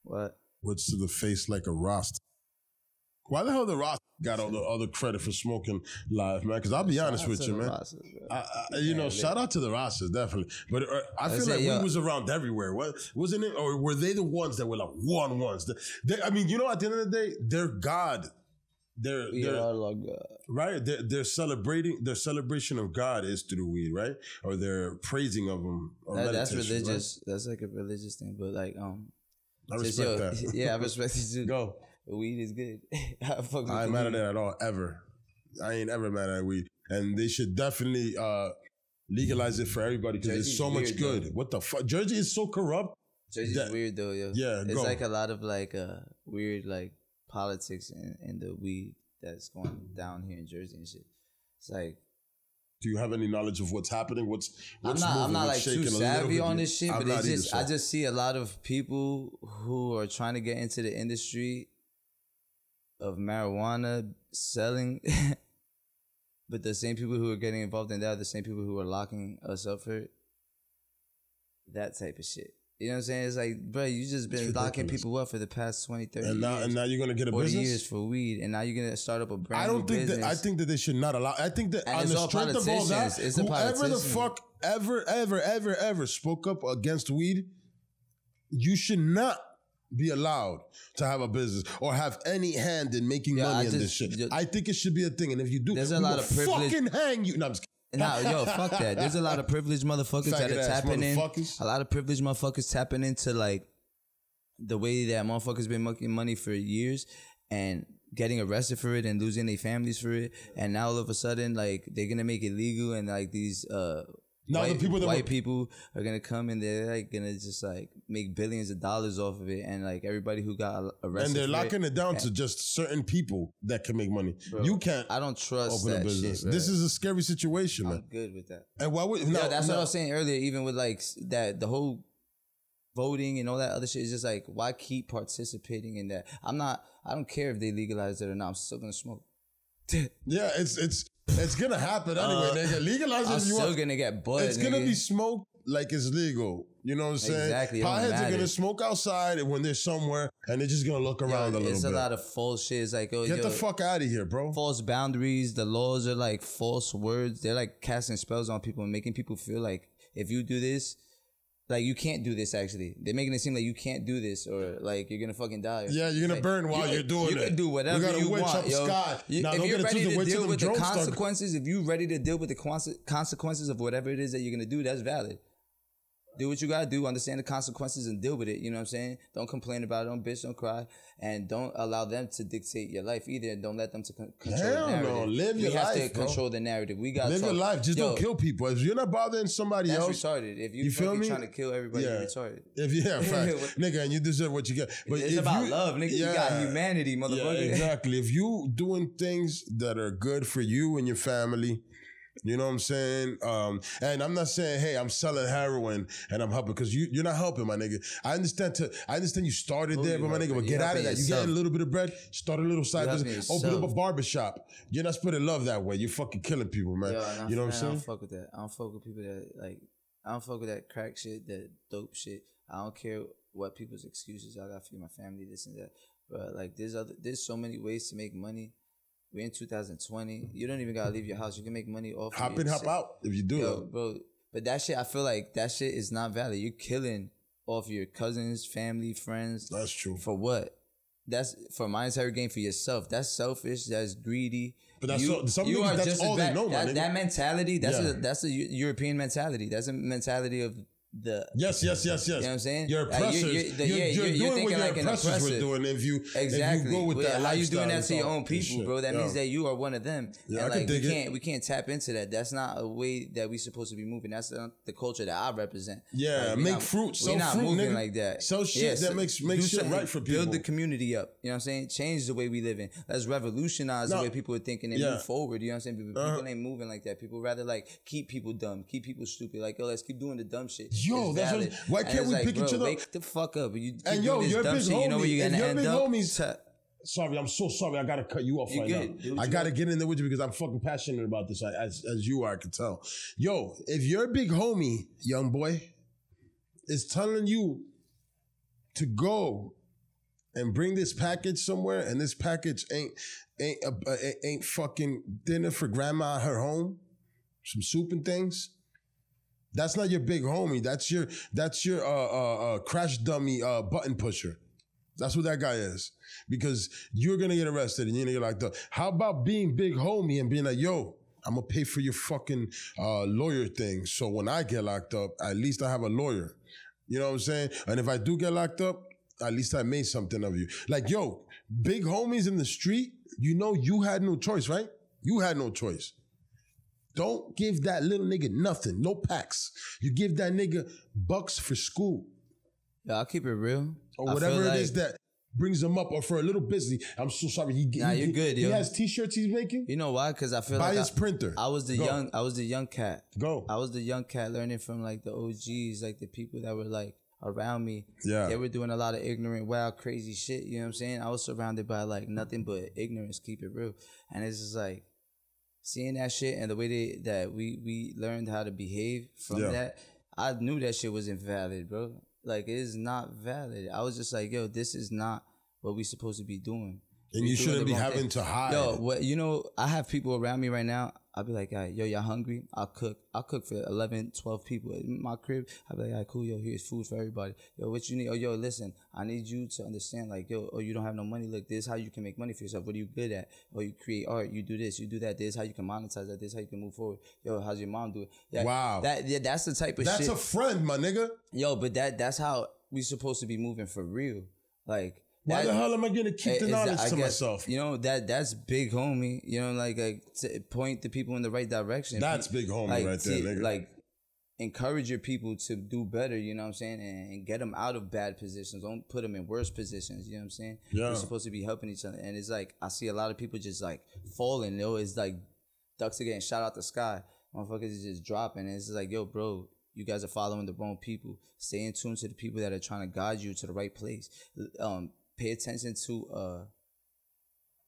What? Woods to the face like a Rasta. Why the hell the Rasta got all the other credit for smoking live, man? Because I'll be honest with you, man. Shout out to the Rastas, definitely. But I feel like we was around everywhere. Wasn't it? Or were they the ones that were like ones? I mean, you know, at the end of the day, they're God. They're right. Their celebration of God is through weed, right? Or their praising of them. That's religious. Right? That's like a religious thing. But like, I respect that. Yeah, I respect it too. Go. Weed is good. I ain't mad at that at all, ever. I ain't ever mad at weed, and they should definitely legalize it for everybody because it's so much good. Though. What the fuck? Jersey is so corrupt. Jersey's weird though, yo. Yeah, it's like a lot of like weird like politics in the weed that's going down here in Jersey and shit. It's like, do you have any knowledge of what's happening? What's I'm not like too savvy on this shit, but it's just I just see a lot of people who are trying to get into the industry of marijuana selling, but the same people who are getting involved in that are the same people who are locking us up for it. That type of shit. You know what I'm saying? It's like, bro, you just been locking people up for the past 20, 30 years. And now you're going to get a 40 business? years for weed, and now you're going to start up a brand new business. I think that they should not allow. I think that on the strength of all that, whoever the fuck ever spoke up against weed, you should not be allowed to have a business or have any hand in making money in this shit. I think it should be a thing. And if you do, there's a lot of privilege. Fucking hang you. No, I'm just kidding. Nah, yo, fuck that. There's a lot of privileged motherfuckers that are tapping in. A lot of privileged motherfuckers tapping into like the way that motherfuckers been making money for years and getting arrested for it and losing their families for it. And now all of a sudden, like, they're gonna make it legal and like these white people are gonna come and they're like gonna just like make billions of dollars off of it, and like everybody who got arrested, and they're locking it down to just certain people that can make money. Bro, you can't. I don't trust open that a business. Shit, this is a scary situation, man. I'm good with that. And why would that's what I was saying earlier. Even with like that, the whole voting and all that other shit is just like, why keep participating in that? I don't care if they legalize it or not. I'm still gonna smoke. Yeah, it's gonna happen anyway, nigga. Legalize it if you want. I'm still gonna get butt. It's gonna be smoked like it's legal. You know what I'm saying? Exactly. Potheads are gonna smoke outside when they're somewhere, and they're just gonna look around a little bit. It's a lot of false shit. It's like, get the fuck out of here, bro. False boundaries. The laws are like false words. They're like casting spells on people and making people feel like if you do this, like you can't do this. Actually, they're making it seem like you can't do this, or like you're gonna fucking die. Yeah, you're gonna burn while you're doing it. You can do whatever you want, yo. If you're ready to deal with the consequences, if you're ready to deal with the consequences of whatever it is that you're gonna do, that's valid. Do what you gotta do, understand the consequences and deal with it, you know what I'm saying? Don't complain about it, don't bitch, don't cry, and don't allow them to dictate your life either, and don't let them to control the narrative. No, live your life, We have to control the narrative. We gotta live your life, just don't kill people. If you're not bothering somebody else. That's retarded. If you fucking trying to kill everybody, you're retarded. Fact. Nigga, and you deserve what you get. But it's about love, nigga. You got humanity, motherfucker. Yeah, exactly. If you doing things that are good for you and your family, you know what I'm saying? And I'm not saying, hey, I'm selling heroin and I'm helping, because you're not helping, my nigga. I understand you started there, but my nigga, get out of that. You get a little bit of bread, start a little side business, open up a barbershop. You're not spreading love that way. You're fucking killing people, man. You know what I'm saying? I don't fuck with that. I don't fuck with people that like, I don't fuck with that crack shit, that dope shit. I don't care what people's excuses. I gotta feed my family, this and that. But like, there's so many ways to make money. We're in 2020. You don't even gotta leave your house. You can make money off. Hop in, hop out if you do it, bro. But that shit, I feel like that shit is not valid. You're killing off your cousins, family, friends. That's true. For what? That's for monetary gain for yourself. That's selfish. That's greedy. But that's that's all they know, man. That mentality. That's a European mentality. That's a mentality of the yes. You know what I'm saying? Your oppressors. You're doing what your oppressors were doing. If you go with that, how you doing that to your own people, bro? That means that you are one of them. Yeah, and like we can't tap into that. That's not a way that we supposed to be moving. That's not the culture that I represent. Yeah, like, make fruit. We're not moving like that. Sell shit that makes shit right for people. Build the community up. You know what I'm saying? Change the way we live in. Let's revolutionize the way people are thinking and move forward. You know what I'm saying? People ain't moving like that. People rather like keep people dumb, keep people stupid. Like, let's keep doing the dumb shit. Yo, that's what. Why can't we pick each other up? Wake the fuck up. And yo, you're big homie. You know where you're gonna end up. Sorry, I'm so sorry. I gotta cut you off right now. I gotta get in there with you because I'm fucking passionate about this, as you are, I can tell. Yo, if your big homie, young boy, is telling you to go and bring this package somewhere, and this package ain't fucking dinner for grandma at her home, some soup and things. That's not your big homie. That's your crash dummy button pusher. That's what that guy is. Because you're gonna get arrested and you're gonna get locked up. How about being big homie and being like, yo, I'm gonna pay for your fucking lawyer thing. So when I get locked up, at least I have a lawyer. You know what I'm saying? And if I do get locked up, at least I made something of you. Like, yo, big homies in the street, you know you had no choice, right? You had no choice. Don't give that little nigga nothing, no packs. You give that nigga bucks for school. Yeah, I'll keep it real. Or whatever it is that brings him up, or for a little busy. I'm so sorry. You're good, yo. He has t-shirts he's making? You know why? Because I feel Buy his printer. I was the young cat. Go. I was the young cat learning from like the OGs, like the people that were like around me. Yeah. They were doing a lot of ignorant, wild, crazy shit. You know what I'm saying? I was surrounded by like nothing but ignorance, keep it real. And it's just like, seeing that shit and the way that we learned how to behave from that, I knew that shit wasn't valid, bro. Like, it is not valid. I was just like, yo, this is not what we supposed to be doing. And you shouldn't be having to hide. Yo, I have people around me right now. I'll be like, all right, yo, y'all hungry? I'll cook for 11, 12 people in my crib. I'll be like, all right, cool, yo, here's food for everybody. Yo, what you need? Oh, yo, listen, I need you to understand, like, yo, oh, you don't have no money. Look, this is how you can make money for yourself. What are you good at? Oh, you create art. You do this. You do that. This is how you can monetize that. This is how you can move forward. Yo, how's your mom do it? Yeah, wow. That's the type of shit. That's a friend, my nigga. Yo, but that's how we supposed to be moving for real. Like, why the hell am I gonna keep the knowledge to myself? You know, that's big homie. You know, like to point the people in the right direction. That's big homie right there, nigga. Like, encourage your people to do better, you know what I'm saying? And get them out of bad positions. Don't put them in worse positions, you know what I'm saying? Yeah. We're supposed to be helping each other. And it's like, I see a lot of people just like falling, you know? It's like ducks are getting shot out the sky. Motherfuckers is just dropping. And it's just like, yo, bro, you guys are following the wrong people. Stay in tune to the people that are trying to guide you to the right place. Pay attention to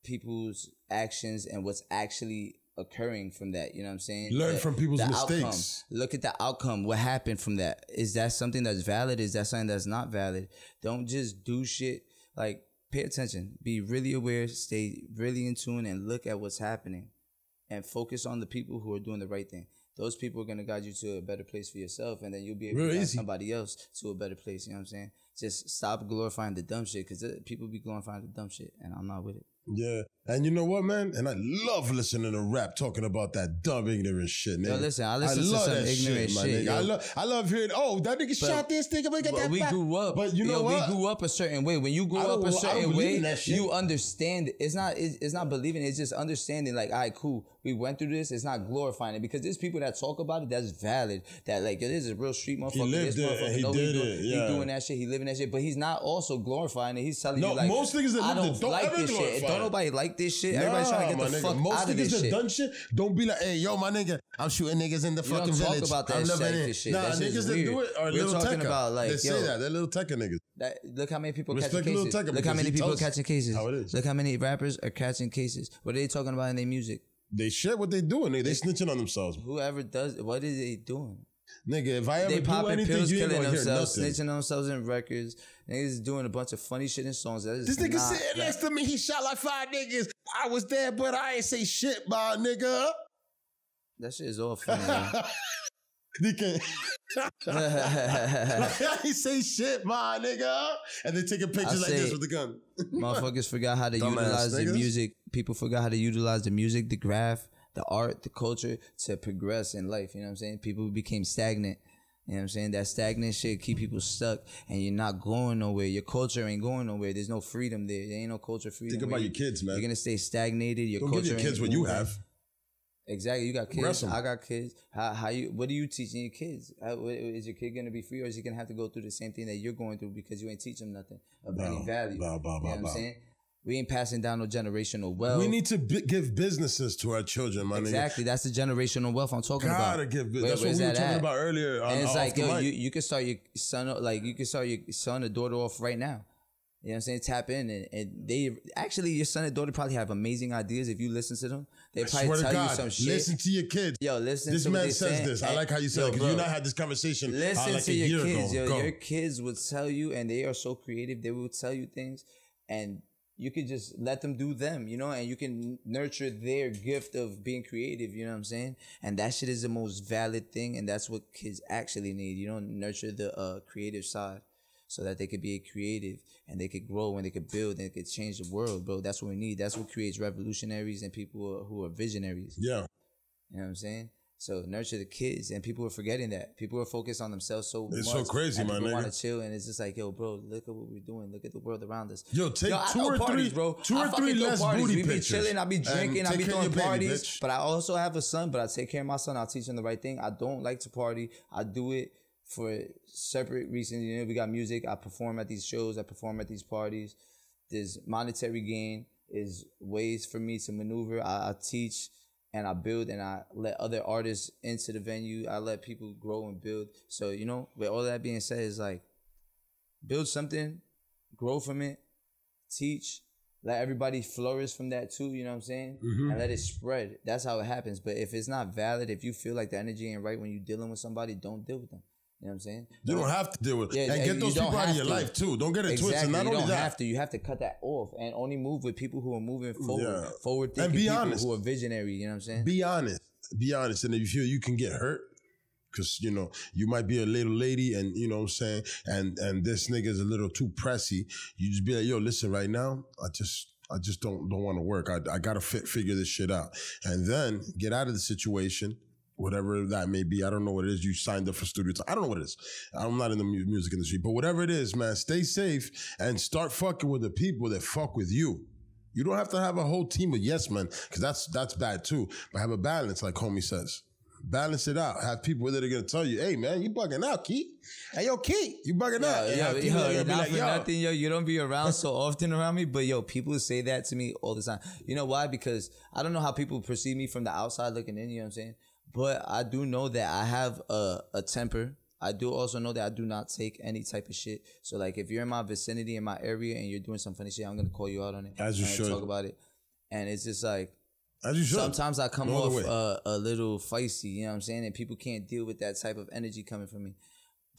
people's actions and what's actually occurring from that. You know what I'm saying? Learn from people's mistakes. Outcome. Look at the outcome. What happened from that? Is that something that's valid? Is that something that's not valid? Don't just do shit. Like, pay attention. Be really aware. Stay really in tune and look at what's happening. And focus on the people who are doing the right thing. Those people are going to guide you to a better place for yourself, and then you'll be able to guide somebody else to a better place. You know what I'm saying? Just stop glorifying the dumb shit, because people be glorifying the dumb shit, and I'm not with it. Yeah. And you know what, man? And I love listening to rap talking about that dumb ignorant shit, nigga. Yo, listen, I listen to some ignorant shit. I love hearing, oh, that nigga shot this nigga, but get that we back. grew up. But you know what? We grew up a certain way. When you grew up a certain way, you understand. It's not believing, it's just understanding, like, all right, cool. We went through this. It's not glorifying it, because there's people that talk about it that's valid. That, like, yo, this is a real street motherfucker. He lived it, and he did it. Yeah. He doing that shit. He living that shit. But he's not also glorifying it. He's telling you, like, most niggas that I don't like this shit. Don't nobody like this shit. Everybody's trying to get the fuck out of this shit. Most niggas that done shit, don't be like, hey, yo, my nigga, I'm shooting niggas in the fucking village. You don't talk about that shit. Nah, niggas that do it are little talking techer. about, like, they say that. They're little techer niggas. Look how many people Respect catching cases. Look how many people catching cases. How it is. Look how many rappers are catching cases. What are they talking about in their music? They share what they doing. They snitching on themselves. Whoever does, what is they doing? Nigga, if I ever they do anything, pills, you ain't killing gonna hear themselves, nothing. snitching on themselves in records. Niggas doing a bunch of funny shit in songs. That is this nigga sitting next to me, he shot like 5 niggas. I was there, but I ain't say shit, my nigga. That shit is all funny, man. He can't. I ain't say shit, my nigga. And they taking pictures like this with the gun. Motherfuckers forgot how to utilize the music. People forgot how to utilize the music, the graph, the art, the culture to progress in life. You know what I'm saying? People became stagnant. You know what I'm saying? That stagnant shit keep people stuck, and you're not going nowhere. Your culture ain't going nowhere. There's no freedom there. There ain't no culture freedom. Think about your kids, man. You're going to stay stagnated. Your Don't culture give your kids what you have. Exactly. You got kids. I got kids. What are you teaching your kids? Is your kid going to be free, or is he going to have to go through the same thing that you're going through because you ain't teach them nothing of any value? You know what I'm saying? We ain't passing down no generational wealth. We need to give businesses to our children, my nigga. Exactly. That's the generational wealth I'm talking about. Gotta give business. That's what we were talking about earlier. And it's like, yo, you can start your son, or daughter off right now. You know what I'm saying? Tap in, and they actually, your son and daughter probably have amazing ideas if you listen to them. They probably tell you some shit. Listen to your kids. Yo, listen this to what man says saying. this. I like how you said it, because you and I had this conversation listen like to a your year kids, ago. Yo, your kids would tell you, and they are so creative, they will tell you things, and you could just let them do them, you know, and you can nurture their gift of being creative, you know what I'm saying? And that shit is the most valid thing, and that's what kids actually need. You know, nurture the creative side so that they could be creative and they could grow and they could build and they could change the world, bro. That's what we need. That's what creates revolutionaries and people who are visionaries. Yeah. You know what I'm saying? So nurture the kids, and people are forgetting that. People are focused on themselves so much. It's so crazy, my nigga. People want to chill, and it's just like, yo, bro, look at what we're doing. Look at the world around us. Yo, take two or three less booty pictures. We be chilling, I be drinking, I be throwing parties. Baby, but I also have a son, but I take care of my son. I teach him the right thing. I don't like to party. I do it for separate reasons. You know, we got music. I perform at these shows. I perform at these parties. There's monetary gain. Is ways for me to maneuver. I teach. And I build, and I let other artists into the venue. I let people grow and build. So, you know, with all that being said, is like, build something, grow from it, teach, let everybody flourish from that too, you know what I'm saying? Mm-hmm. And let it spread. That's how it happens. But if it's not valid, if you feel like the energy ain't right when you're dealing with somebody, don't deal with them. You know what I'm saying? You don't have to deal with it. And get those people out of your life too. Don't get it twisted. Not only that. You don't have to. You have to cut that off and only move with people who are moving forward. Yeah. Forward thinking people who are visionary. You know what I'm saying? Be honest. be honest, and if you feel you can get hurt, because, you know, you might be a little lady and, you know what I'm saying, and this nigga is a little too pressy, you just be like, yo, listen, right now, I just don't want to work. I got to figure this shit out. And then get out of the situation, whatever that may be. I don't know what it is. You signed up for studio time. I don't know what it is. I'm not in the music industry, but whatever it is, man, stay safe and start fucking with the people that fuck with you. You don't have to have a whole team of yes men, because that's bad too. But have a balance, like homie says. Balance it out. Have people that are gonna tell you, "Hey man, you bugging out, Ki. Hey yo, Ki, you bugging out." Nothing, yo. You don't be around so often around me, but yo, people say that to me all the time. You know why? Because I don't know how people perceive me from the outside looking in. You know what I'm saying? But I do know that I have a temper. I do also know that I do not take any type of shit. So like, if you're in my vicinity, in my area, and you're doing some funny shit, I'm gonna call you out on it. As you should. Talk about it. And it's just like, as you should. Sometimes I come off a little feisty, you know what I'm saying? And people can't deal with that type of energy coming from me.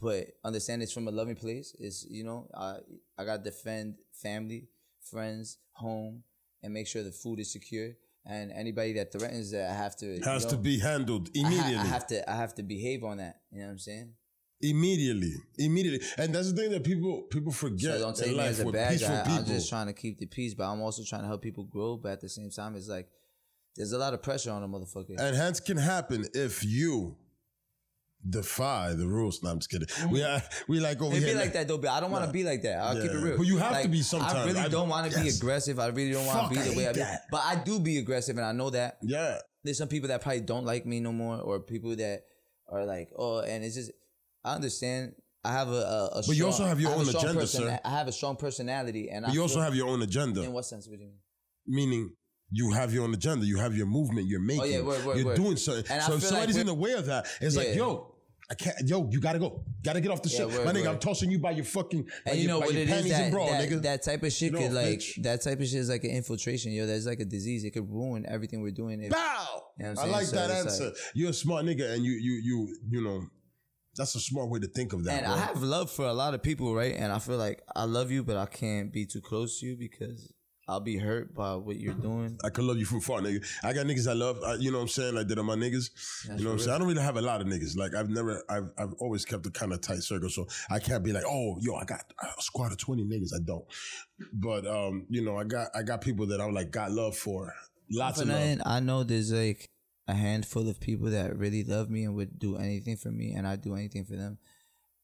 But understand it's from a loving place. It's, you know, I got to defend family, friends, home, and make sure the food is secure. And anybody that threatens that, I have to... Has to be handled immediately. I have to behave on that, you know what I'm saying? Immediately. And that's the thing that people forget. So don't take me as a bad guy. I'm just trying to keep the peace, but I'm also trying to help people grow. But at the same time, it's like, there's a lot of pressure on a motherfucker. And hence can happen if you defy the rules. No, I'm just kidding. We like over here. It be like that though, but I don't want to be like that. I'll keep it real. But you have to be sometimes. I really don't want to be aggressive. I really don't want to be the way I be. But I do be aggressive, and I know that. Yeah. There's some people that probably don't like me no more, or people that are like, oh, and it's just, I understand. I have a but strong, you also have your own agenda, sir. I have a strong personality, and but you also have your own agenda. In what sense? What do you mean? Meaning, you have your own agenda. You have your movement. You're making. Oh yeah, you're doing something. And so if somebody's in the way of that, it's like, yo, I can't. Yo, you gotta go. Gotta get off the shit, my nigga. I'm tossing you by your fucking. And you know what it is, nigga. That type of shit could like that type of shit is like an infiltration. Yo, that's like a disease. It could ruin everything we're doing. Bow. You know I like that answer. Like, you're a smart nigga, and you know. That's a smart way to think of that. And I have love for a lot of people, right? And I feel like I love you, but I can't be too close to you because I'll be hurt by what you're doing. I can love you from far, nigga. I got niggas I love, you know what I'm saying? Like, that are my niggas. That's you know what I'm saying? I don't really have a lot of niggas. Like, I've always kept a kind of tight circle. So I can't be like, oh, yo, I got a squad of 20 niggas. I don't. But, you know, I got people that I'm like, got love for. Lots of love. I know there's like a handful of people that really love me and would do anything for me, and I'd do anything for them.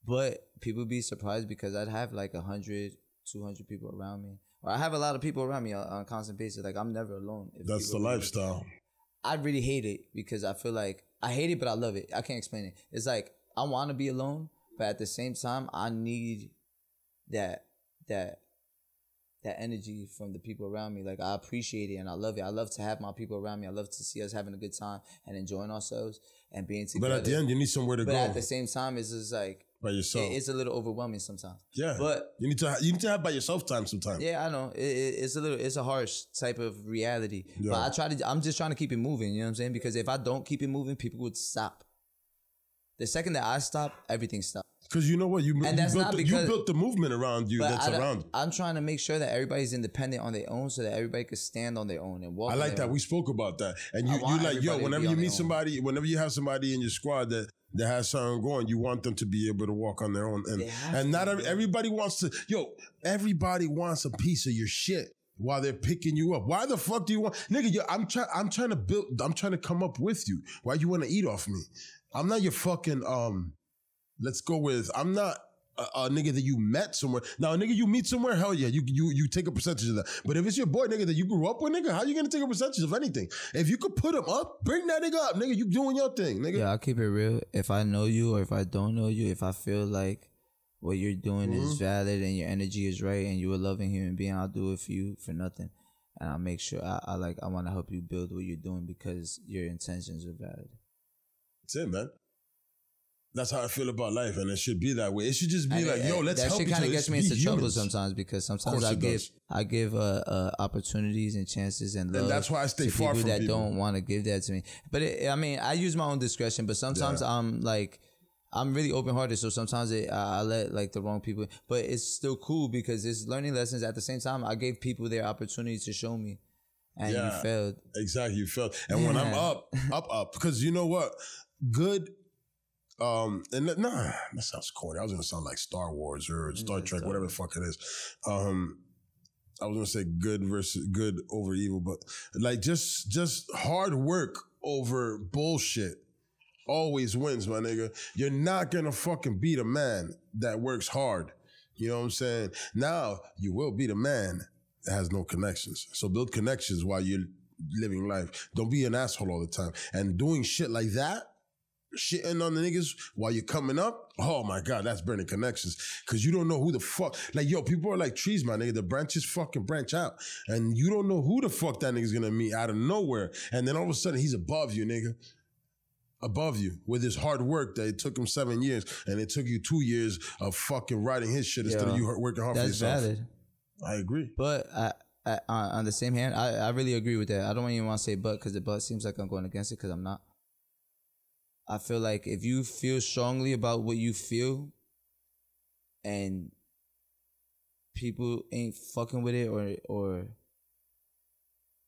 But people be surprised because I'd have like 100, 200 people around me. Or I have a lot of people around me on a constant basis. Like, I'm never alone. That's the lifestyle. I really hate it because I feel like, I hate it, but I love it. I can't explain it. It's like, I want to be alone, but at the same time, I need that energy from the people around me. Like, I appreciate it and I love it. I love to have my people around me. I love to see us having a good time and enjoying ourselves and being together. But at the end, you need somewhere to go. But at the same time, it's just like, by yourself. It's a little overwhelming sometimes. Yeah, but you need to have by yourself time sometimes. Yeah, I know. It's a harsh type of reality. Yeah. But I'm just trying to keep it moving. You know what I'm saying? Because if I don't keep it moving, people would stop. The second that I stop, everything stops. Because you know what? You built the movement around you that's around you. I'm trying to make sure that everybody's independent on their own so that everybody could stand on their own and walk. I like that. We spoke about that. And you like, yo, whenever you meet somebody, whenever you have somebody in your squad that has something going, you want them to be able to walk on their own. And not everybody wants to, everybody wants a piece of your shit while they're picking you up. Why the fuck do you want, nigga, I'm trying to come up with you. Why you want to eat off me? I'm not your fucking, let's go with, I'm not a nigga that you met somewhere. Now, a nigga you meet somewhere, hell yeah, you take a percentage of that. But if it's your boy, nigga, that you grew up with, nigga, how you gonna take a percentage of anything? If you could put him up, bring that nigga up, nigga, you doing your thing, nigga. Yeah, I'll keep it real. If I know you or if I don't know you, if I feel like what you're doing is valid and your energy is right and you're a loving human being, I'll do it for you for nothing. And I'll make sure I want to help you build what you're doing because your intentions are valid. That's it, man. That's how I feel about life, and it should be that way. It should just be let's help each other. That shit kind of gets me into trouble sometimes because sometimes I give opportunities and chances and love. And that's why I stay far from people that don't want to give that to me. But I use my own discretion. But sometimes I'm really open hearted, so sometimes I let like the wrong people. But it's still cool because it's learning lessons. At the same time, I gave people their opportunity to show me. and you failed. Exactly, you failed. And when I'm up, because you know what? Good. And that sounds corny. I was gonna sound like Star Wars or Star Trek, whatever the fuck it is. I was gonna say good over evil, but like just hard work over bullshit always wins, my nigga. You're not gonna fucking beat a man that works hard. You know what I'm saying? Now you will beat a man that has no connections. So build connections while you're living life. Don't be an asshole all the time. And doing shit like that, shitting on the niggas while you're coming up, oh my God, that's burning connections. Cause you don't know who the fuck, like, yo, people are like trees, my nigga. The branches fucking branch out. And you don't know who the fuck that nigga's gonna meet out of nowhere. And then all of a sudden he's above you, nigga. Above you with his hard work that it took him 7 years and it took you 2 years of fucking writing his shit instead of you working hard for yourself. That's valid. I agree. But on the same hand, I really agree with that. I don't even want to say but because the but seems like I'm going against it because I'm not. I feel like if you feel strongly about what you feel and people ain't fucking with it or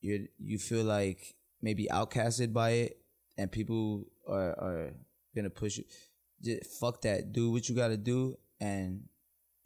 you feel like maybe outcasted by it and people are gonna push you, just fuck that. Do what you gotta do, and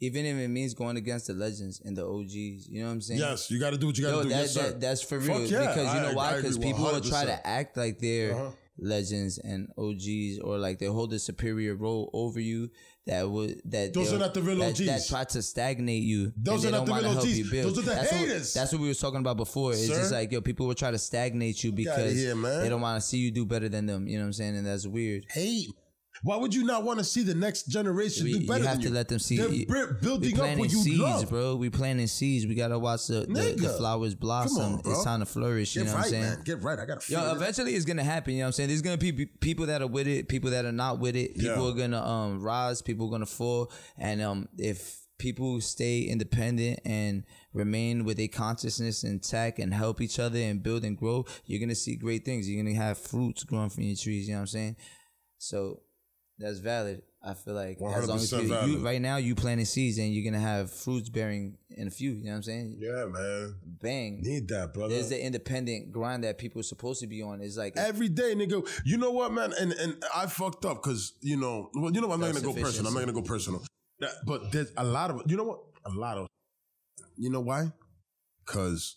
even if it means going against the legends and the OGs, you know what I'm saying? Yes, you gotta do what you gotta do. That's for real. Yeah. Because you know why? Because people will try to act like they're legends and OGs or like they hold a superior role over you those are not the real OGs. That try to stagnate you. Those are not the real OGs. Those are the haters. That's what we were talking about before. It's just like, yo, people will try to stagnate you because they don't want to see you do better than them. You know what I'm saying? And that's weird. Hate. Why would you not want to see the next generation do better than you? You have to let them see. They're building up what you seeds, love. Bro. We planting seeds. We got to watch the flowers blossom. It's time to flourish. You know what I'm saying? Man. Get right. I got to feel it. Eventually it's going to happen. You know what I'm saying? There's going to be people that are with it, people that are not with it. People are going to rise. People are going to fall. And if people stay independent and remain with their consciousness intact and help each other and build and grow, you're going to see great things. You're going to have fruits growing from your trees. You know what I'm saying? So that's valid. I feel like as long as you right now you planting seeds and you're gonna have fruits bearing in a few. You know what I'm saying? Yeah, man. Bang. Need that, brother. There's the independent grind that people are supposed to be on. It's like every day, nigga. You know what, man? And I fucked up because I'm not gonna go personal. I'm not gonna go personal. But there's a lot of you know why? Because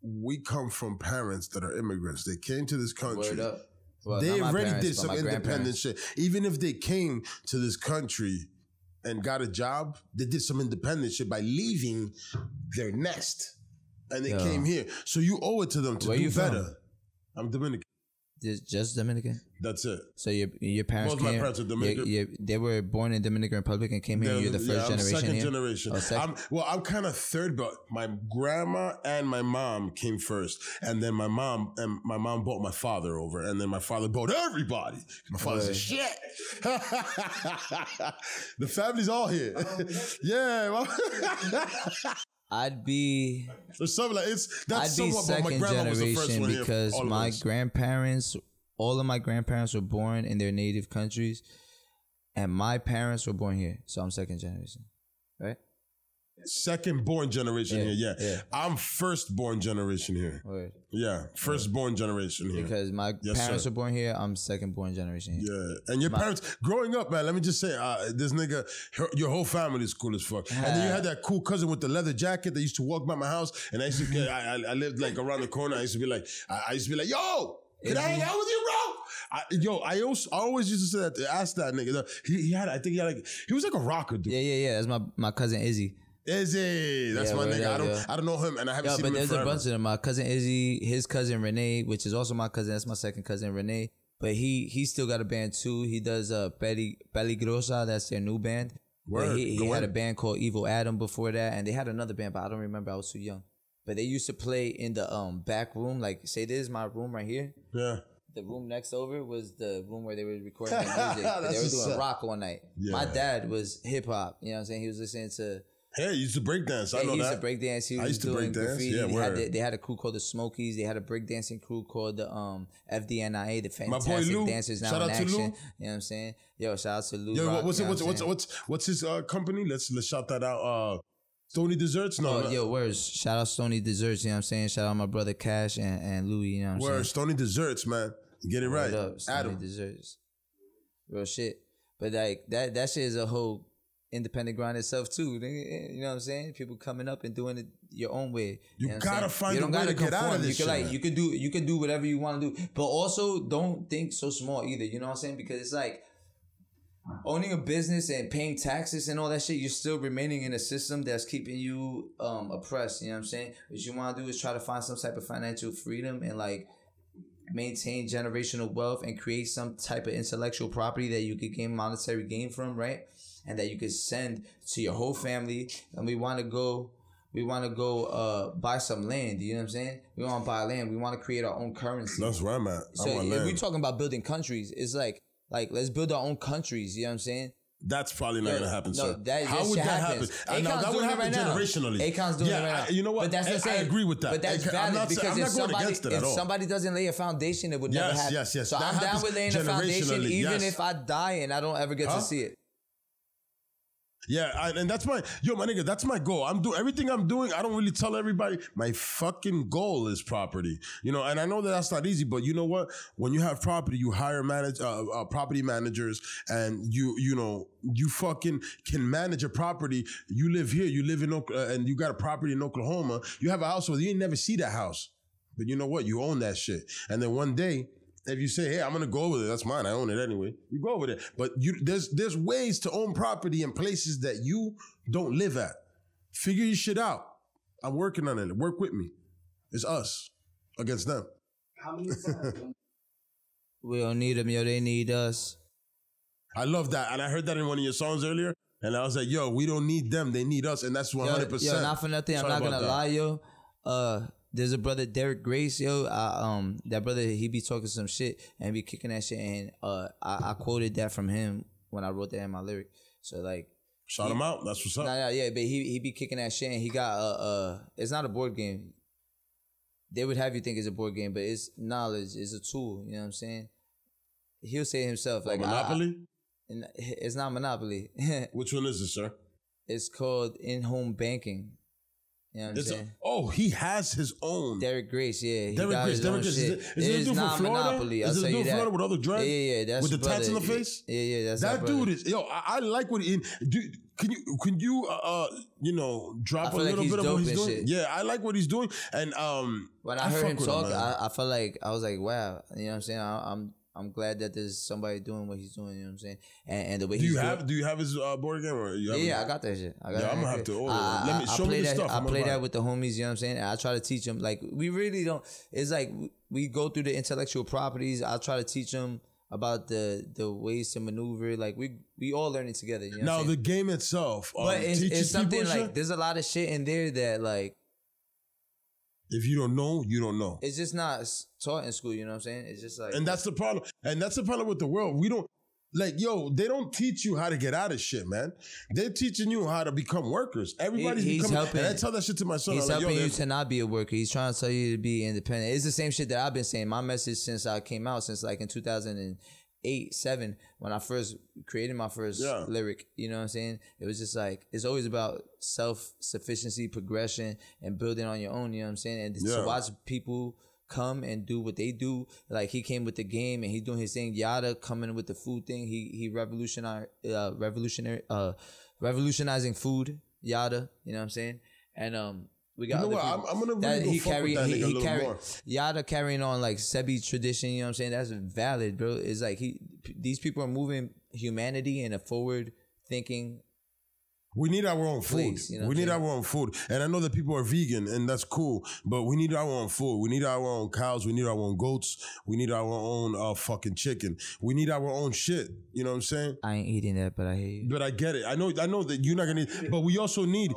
we come from parents that are immigrants. They came to this country. Word up. Well, they already did some independent shit. Even if they came to this country and got a job, they did some independent shit by leaving their nest. And they came here. So you owe it to them to do better. From? I'm Dominican. Just Dominican? That's it. So your parents came? Both my parents are Dominican. They were born in Dominican Republic and came here. You're the first generation second here? Generation. I'm kind of third, but my grandma and my mom came first, and then my mom brought my father over, and then my father brought everybody. My father said, "Shit, the family's all here." Yeah. I'd be second generation because my grandparents, all of my grandparents were born in their native countries, and my parents were born here, so I'm second generation, right? Second born generation here, yeah. I'm first born generation here. Word. Yeah, first born generation here. Because my parents were born here, I'm second born generation here. Yeah, and your parents, growing up, man, let me just say, this nigga, your whole family is cool as fuck. And then you had that cool cousin with the leather jacket that used to walk by my house, and I used to get, I lived like around the corner, I used to be like, yo, can I hang out with you, bro? I always used to say that, ask that nigga. He was like a rocker, dude. Yeah. That's my cousin Izzy. Izzy, that's my nigga. I don't know him, and I haven't seen him in forever. There's a bunch of them. My cousin Izzy, his cousin Renee, which is also my cousin. That's my second cousin Renee. But he still got a band too. He does Peligrosa. That's their new band. Word. He had a band called Evil Adam before that, and they had another band, but I don't remember. I was too young. But they used to play in the back room. Like, say this is my room right here. Yeah. The room next over was the room where they were recording their music. They were doing rock one night. Yeah. My dad was hip hop. You know what I'm saying? He was listening to. Hey, he used to break dance. I know that. He used to break dance. He was doing graffiti. They had a crew called the Smokies. They had a breakdancing crew called the FDNIA, the Fantastic Dancers Now in Action. You know what I'm saying? Yo, shout out to Lou. Yo, what's his company? Let's shout that out. Stony Desserts? No. Yo, words. Shout out Stony Desserts, you know what I'm saying? Shout out my brother Cash and Louis, you know what I'm saying? Stony Desserts, man. Get it right. Up, Stony Desserts. Real shit. But like that shit is a whole independent grind itself too. You know what I'm saying? People coming up and doing it your own way. You gotta find a way to get out of this shit. You can do whatever you want to do. But also don't think so small either. You know what I'm saying? Because it's like owning a business and paying taxes and all that shit, you're still remaining in a system that's keeping you oppressed. You know what I'm saying? What you want to do is try to find some type of financial freedom and like maintain generational wealth and create some type of intellectual property that you could gain monetary gain from, right? And that you could send to your whole family. And we want to go buy some land. You know what I'm saying? We want to buy land. We want to create our own currency. That's where I'm at. So if we're talking about building countries, it's like let's build our own countries. You know what I'm saying? That's probably not going to happen, sir. How would that happen? That would happen generationally. Akon's doing it right now. You know what? But that's not saying. I agree with that. But that's valid because if somebody doesn't lay a foundation, it would never happen. Yes. So I'm down with laying a foundation even if I die and I don't ever get to see it. Yeah, and that's my nigga, that's my goal. I'm doing everything I'm doing. I don't really tell everybody. My fucking goal is property, you know. And I know that that's not easy, but you know what? When you have property, you hire property managers, and you fucking can manage a property. You live here, you live in and you got a property in Oklahoma. You have a house where you ain't never see that house, but you know what? You own that shit, and then one day, if you say, hey, I'm going to go with it, that's mine. I own it anyway. You go with it. But there's ways to own property in places that you don't live at. Figure your shit out. I'm working on it. Work with me. It's us against them. How many times? We don't need them, yo. They need us. I love that. And I heard that in one of your songs earlier. And I was like, yo, we don't need them. They need us. And that's 100%. Yo, not for nothing. I'm not going to lie, yo. There's a brother, Derek Grace, yo. That brother, he be talking some shit and be kicking that shit. And I quoted that from him when I wrote that in my lyric. So like, shout him out. That's what's up. Yeah, but he be kicking that shit. And he got it's not a board game. They would have you think it's a board game, but it's knowledge. It's a tool. You know what I'm saying? He'll say it himself like Monopoly. It's not Monopoly. Which one is it, sir? It's called in-home banking. You know what I'm saying? He has his own. Derek Grace, yeah. Derek Grace. Is it a dude from Florida? Monopoly. Is it a dude from Florida with other dread? Yeah. That's with the tats in the face? Yeah. That's that dude is. Yo, I like what he. Can you drop a little bit of what he's doing? Shit. Yeah, I like what he's doing. And when I heard him talk, I felt like I was like, wow. You know what I'm saying? I'm glad that there's somebody doing what he's doing. You know what I'm saying? And the way do you have his board game or you have I got that shit. I'm gonna have to order. Show me the stuff. I play that with the homies. You know what I'm saying? And I try to teach them. Like we really don't. It's like we go through the intellectual properties. I try to teach them about the ways to maneuver. Like we all learning together. You know now the game itself, but it's something like there's a lot of shit in there that like. If you don't know, you don't know. It's just not taught in school, you know what I'm saying? It's just like... And that's the problem. And that's the problem with the world. We don't... Like, they don't teach you how to get out of shit, man. They're teaching you how to become workers. Everybody's becoming... Helping, and I tell that shit to my son. He's helping you to not be a worker. He's trying to tell you to be independent. It's the same shit that I've been saying. My message since I came out, since like in 2008, 7, when I first created my first lyric, you know what I'm saying? It was just like, it's always about self-sufficiency, progression, and building on your own, you know what I'm saying? And to watch people come and do what they do, like he came with the game and he's doing his thing. Yada coming with the food thing. He revolutionizing food. Yada, you know what I'm saying? And we got I'm gonna really go fuck with that nigga a little more. Yada carrying on like Sebi tradition, you know what I'm saying? That's valid, bro. It's like these people are moving humanity in a forward thinking. We need our own food. Place, you know we need our own food. And I know that people are vegan and that's cool, but we need our own food. We need our own cows. We need our own goats. We need our own fucking chicken. We need our own shit. You know what I'm saying? I ain't eating that, but I hear you. But I get it. I know that you're not gonna eat, but we also need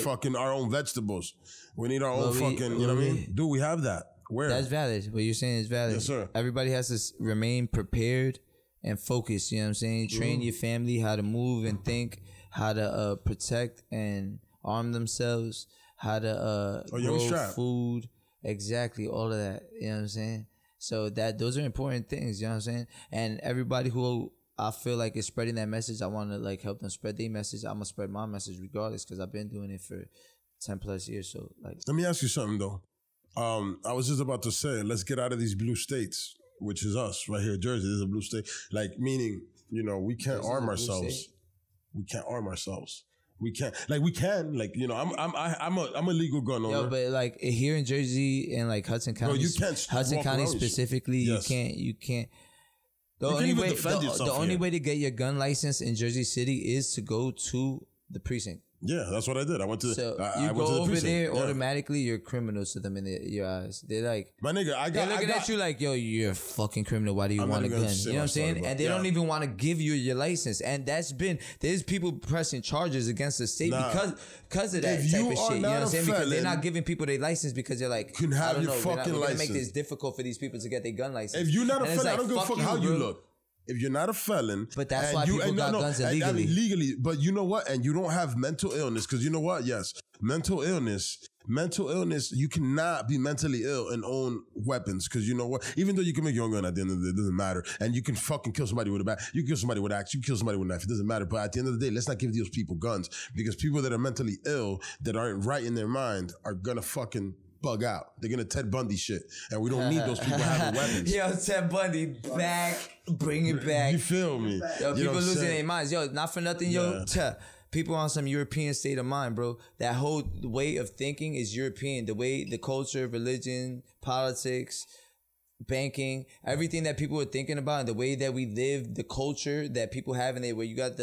fucking our own vegetables. We need our own fucking, you know what I mean? Do we have that? Where? That's valid. What you're saying is valid. Yes, sir. Everybody has to remain prepared and focus, you know what I'm saying? Train your family how to move and think, how to protect and arm themselves, how to grow food. Exactly, all of that, you know what I'm saying? So those are important things, you know what I'm saying? And everybody who I feel like it's spreading that message. I want to like help them spread their message. I'm gonna spread my message regardless because I've been doing it for 10 plus years. So like, let me ask you something though. I was just about to say, let's get out of these blue states, which is us right here, Jersey. This is a blue state. Like meaning, we can't arm ourselves. We can't arm ourselves. We can't. Like we can. Like I'm a legal gun owner. Yo, but like here in Jersey and like Hudson County, you can't Hudson County specifically, yes. you can't. The only way to get your gun license in Jersey City is to go to the precinct. Yeah, that's what I did. I went to. So I you went go to the over precinct. there, yeah. Automatically you're criminals to them in your eyes. They're like, my nigga, they're looking at you like, yo, you're a fucking criminal. Why do you want a gun? You know what I'm saying? And they don't even want to give you your license. And there's people pressing charges against the state because of that type of shit. You know what I'm saying? Because they're not giving people their license because they're like, can have your fucking we're license. gonna make this difficult for these people to get their gun license. If you're not a felon, I don't give a fuck how you look. If you're not a felon, but that's why people got guns illegally. Legally, but you know what? And you don't have mental illness because you know what? Yes, mental illness. You cannot be mentally ill and own weapons because you know what? Even though you can make your own gun at the end of the day, it doesn't matter. And you can fucking kill somebody with a bat. You can kill somebody with an axe. You can kill somebody with a knife. It doesn't matter. But at the end of the day, let's not give those people guns because people that are mentally ill that aren't right in their mind are gonna fucking bug out. They're gonna Ted Bundy shit, and we don't need those people having weapons. Yo, Ted Bundy back, bring it back. You feel me? Yo, people losing their minds. Yo, not for nothing. Yo, people on some European state of mind, bro. That whole way of thinking is European. The way, the culture, religion, politics, banking, everything that people are thinking about, and the way that we live, the culture that people have in there, where you got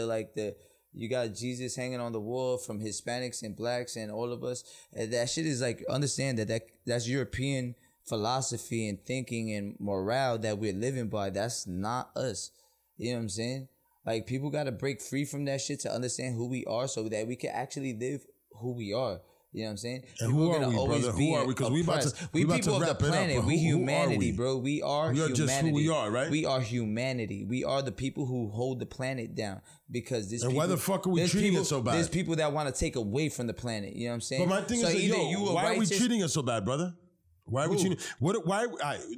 you got Jesus hanging on the wall from Hispanics and blacks and all of us. And that shit is like, understand that's European philosophy and thinking and morale that we're living by. That's not us. You know what I'm saying? Like, people got to break free from that shit to understand who we are so that we can actually live who we are. You know what I'm saying? And who are we, brother? Who are we? Because we about people to of wrap the planet. it up. We humanity, bro. We are humanity. Just who we are, right? We are humanity. We are the people who hold the planet down. Because this. And why the fuck are we treating it so bad? There's people that want to take away from the planet. You know what I'm saying? But my thing is, why are we treating it so bad, brother? Why are we treating? Why?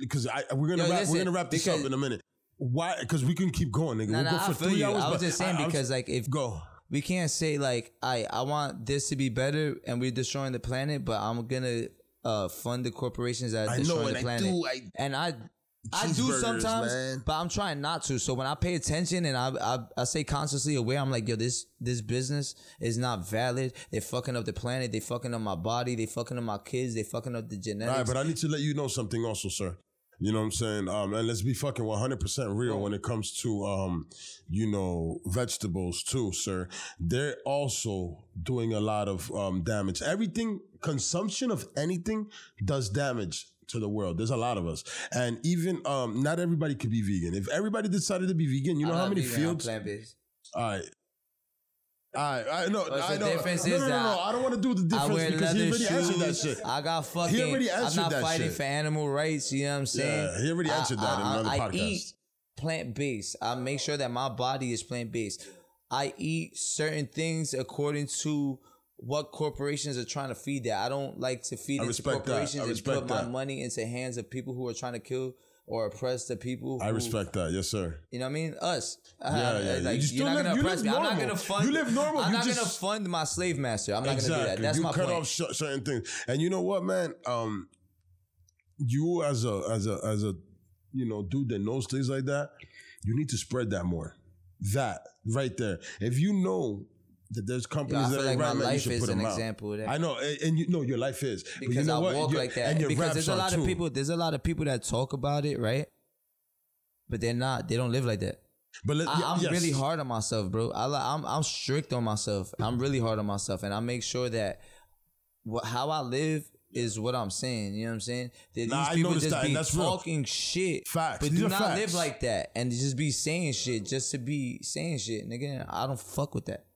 Because we're gonna wrap this up in a minute. Why? Because we can keep going, nigga. We'll go for 3 hours. I was just saying because like if we can't say like I want this to be better and we're destroying the planet, but I'm gonna fund the corporations that are destroying the planet. I do sometimes, man. But I'm trying not to. So when I pay attention and I say consciously aware, I'm like, yo, this business is not valid. They're fucking up the planet. They fucking up my body. They fucking up my kids. They fucking up the genetics. All right, but I need to let you know something also, sir. You know what I'm saying? And let's be fucking 100% real when it comes to, vegetables too, sir. They're also doing a lot of damage. Consumption of anything does damage to the world. There's a lot of us. And even, not everybody could be vegan. If everybody decided to be vegan, you know how many fields? Plant-based. All right. I know. I know. Difference no, is no. I don't want to do the difference because he already answered that shit. I got fucking. He already answered that shit. I'm not fighting for animal rights. You know what I'm saying? Yeah, he already answered that in another podcast. I eat plant-based. I make sure that my body is plant-based. I eat certain things according to what corporations are trying to feed that. I don't like to feed into corporations and put my money into hands of people who are trying to kill or oppress the people. I respect that, yes, sir. You know what I mean? Us. Yeah. Like, you're not going to oppress me. I'm not going to fund. You live normal. I'm not going to fund my slave master. I'm not going to do that. That's my point. You cut off certain things. And you know what, man? You as a dude that knows things like that, you need to spread that more. That right there. If you know that there's companies that are right, man, you should put them out. I feel like my life is an example of that. I know, and you know your life is. Because I walk like that. And because there's a lot of people. There's a lot of people that talk about it, right? But they're not. They don't live like that. But I'm really hard on myself, bro. I'm strict on myself. I'm really hard on myself, and I make sure that how I live is what I'm saying. You know what I'm saying? That these people just be talking shit, facts, but do not live like that, and just be saying shit just to be saying shit. And again, I don't fuck with that.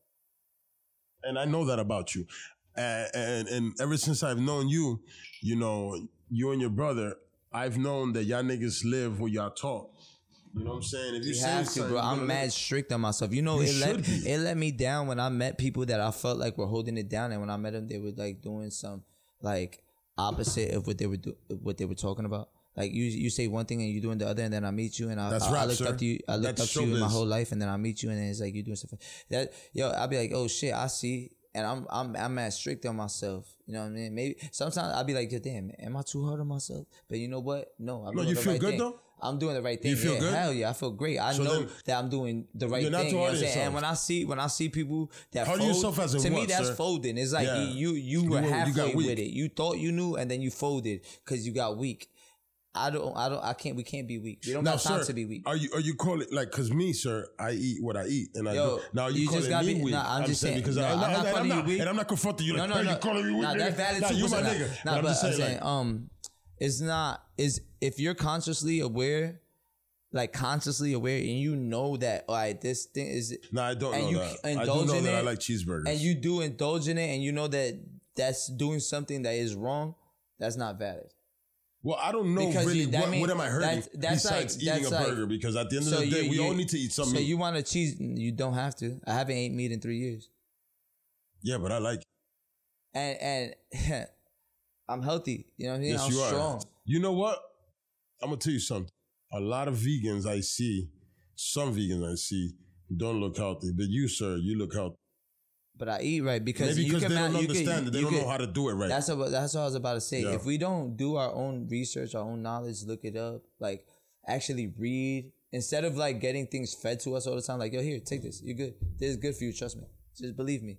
And I know that about you. And ever since I've known you, you and your brother, I've known that y'all niggas live where y'all talk. You know what I'm saying? If you have to, bro. I'm mad strict on myself. It let me down when I met people that I felt like were holding it down, and when I met them, they were like doing some like opposite of what they were talking about. Like you say one thing and you doing the other, and then I meet you and I looked up to you. I looked up to you in my whole life, and then I meet you, and then it's like you doing stuff like that. Yo, I'll be like, oh shit, I see, and I'm mad strict on myself. You know what I mean? Maybe sometimes I'll be like, damn, am I too hard on myself? But you know what? No, I'm doing you the feel right good thing. though. I'm doing the right thing. You feel good? Hell yeah, I feel great. I know that I'm doing the right thing. You know what I'm saying? And when I see people that fold, yourself as to me what, that's sir? folding. It's like you were halfway with it. You thought you knew, and then you folded because you got weak. We can't be weak. We don't have time to be weak. Are you calling like? Because me, sir, I eat what I eat, and I do. Now you calling me weak? Nah, I'm just saying because I'm not calling you weak, and I'm not confronting you. Like, no. You calling me weak? Nah, that's valid too. You my nigga. Nah, but I'm saying, it's not. Is if you're consciously aware. Like consciously aware, and you know that, all right, this thing is. No, I don't know that. I do know that I like cheeseburgers, and you do indulge in it, and you know that that's doing something that is wrong. That's not valid. Well, I don't know because really what am I hurting besides eating a burger? Because at the end of the day, we all need to eat something. So you want to cheese? You don't have to. I haven't ate meat in 3 years. Yeah, but I like it. And I'm healthy. You know what I mean? Yes, I'm strong. You know what? I'm gonna tell you something. A lot of vegans I see, some vegans I see, don't look healthy. But you, sir, you look healthy. But I eat right because maybe because they don't understand it. They don't know how to do it right. That's what I was about to say. Yeah. If we don't do our own research, our own knowledge, look it up, like actually read, instead of like getting things fed to us all the time, like, yo, here, take this. You're good. This is good for you. Trust me. Just believe me.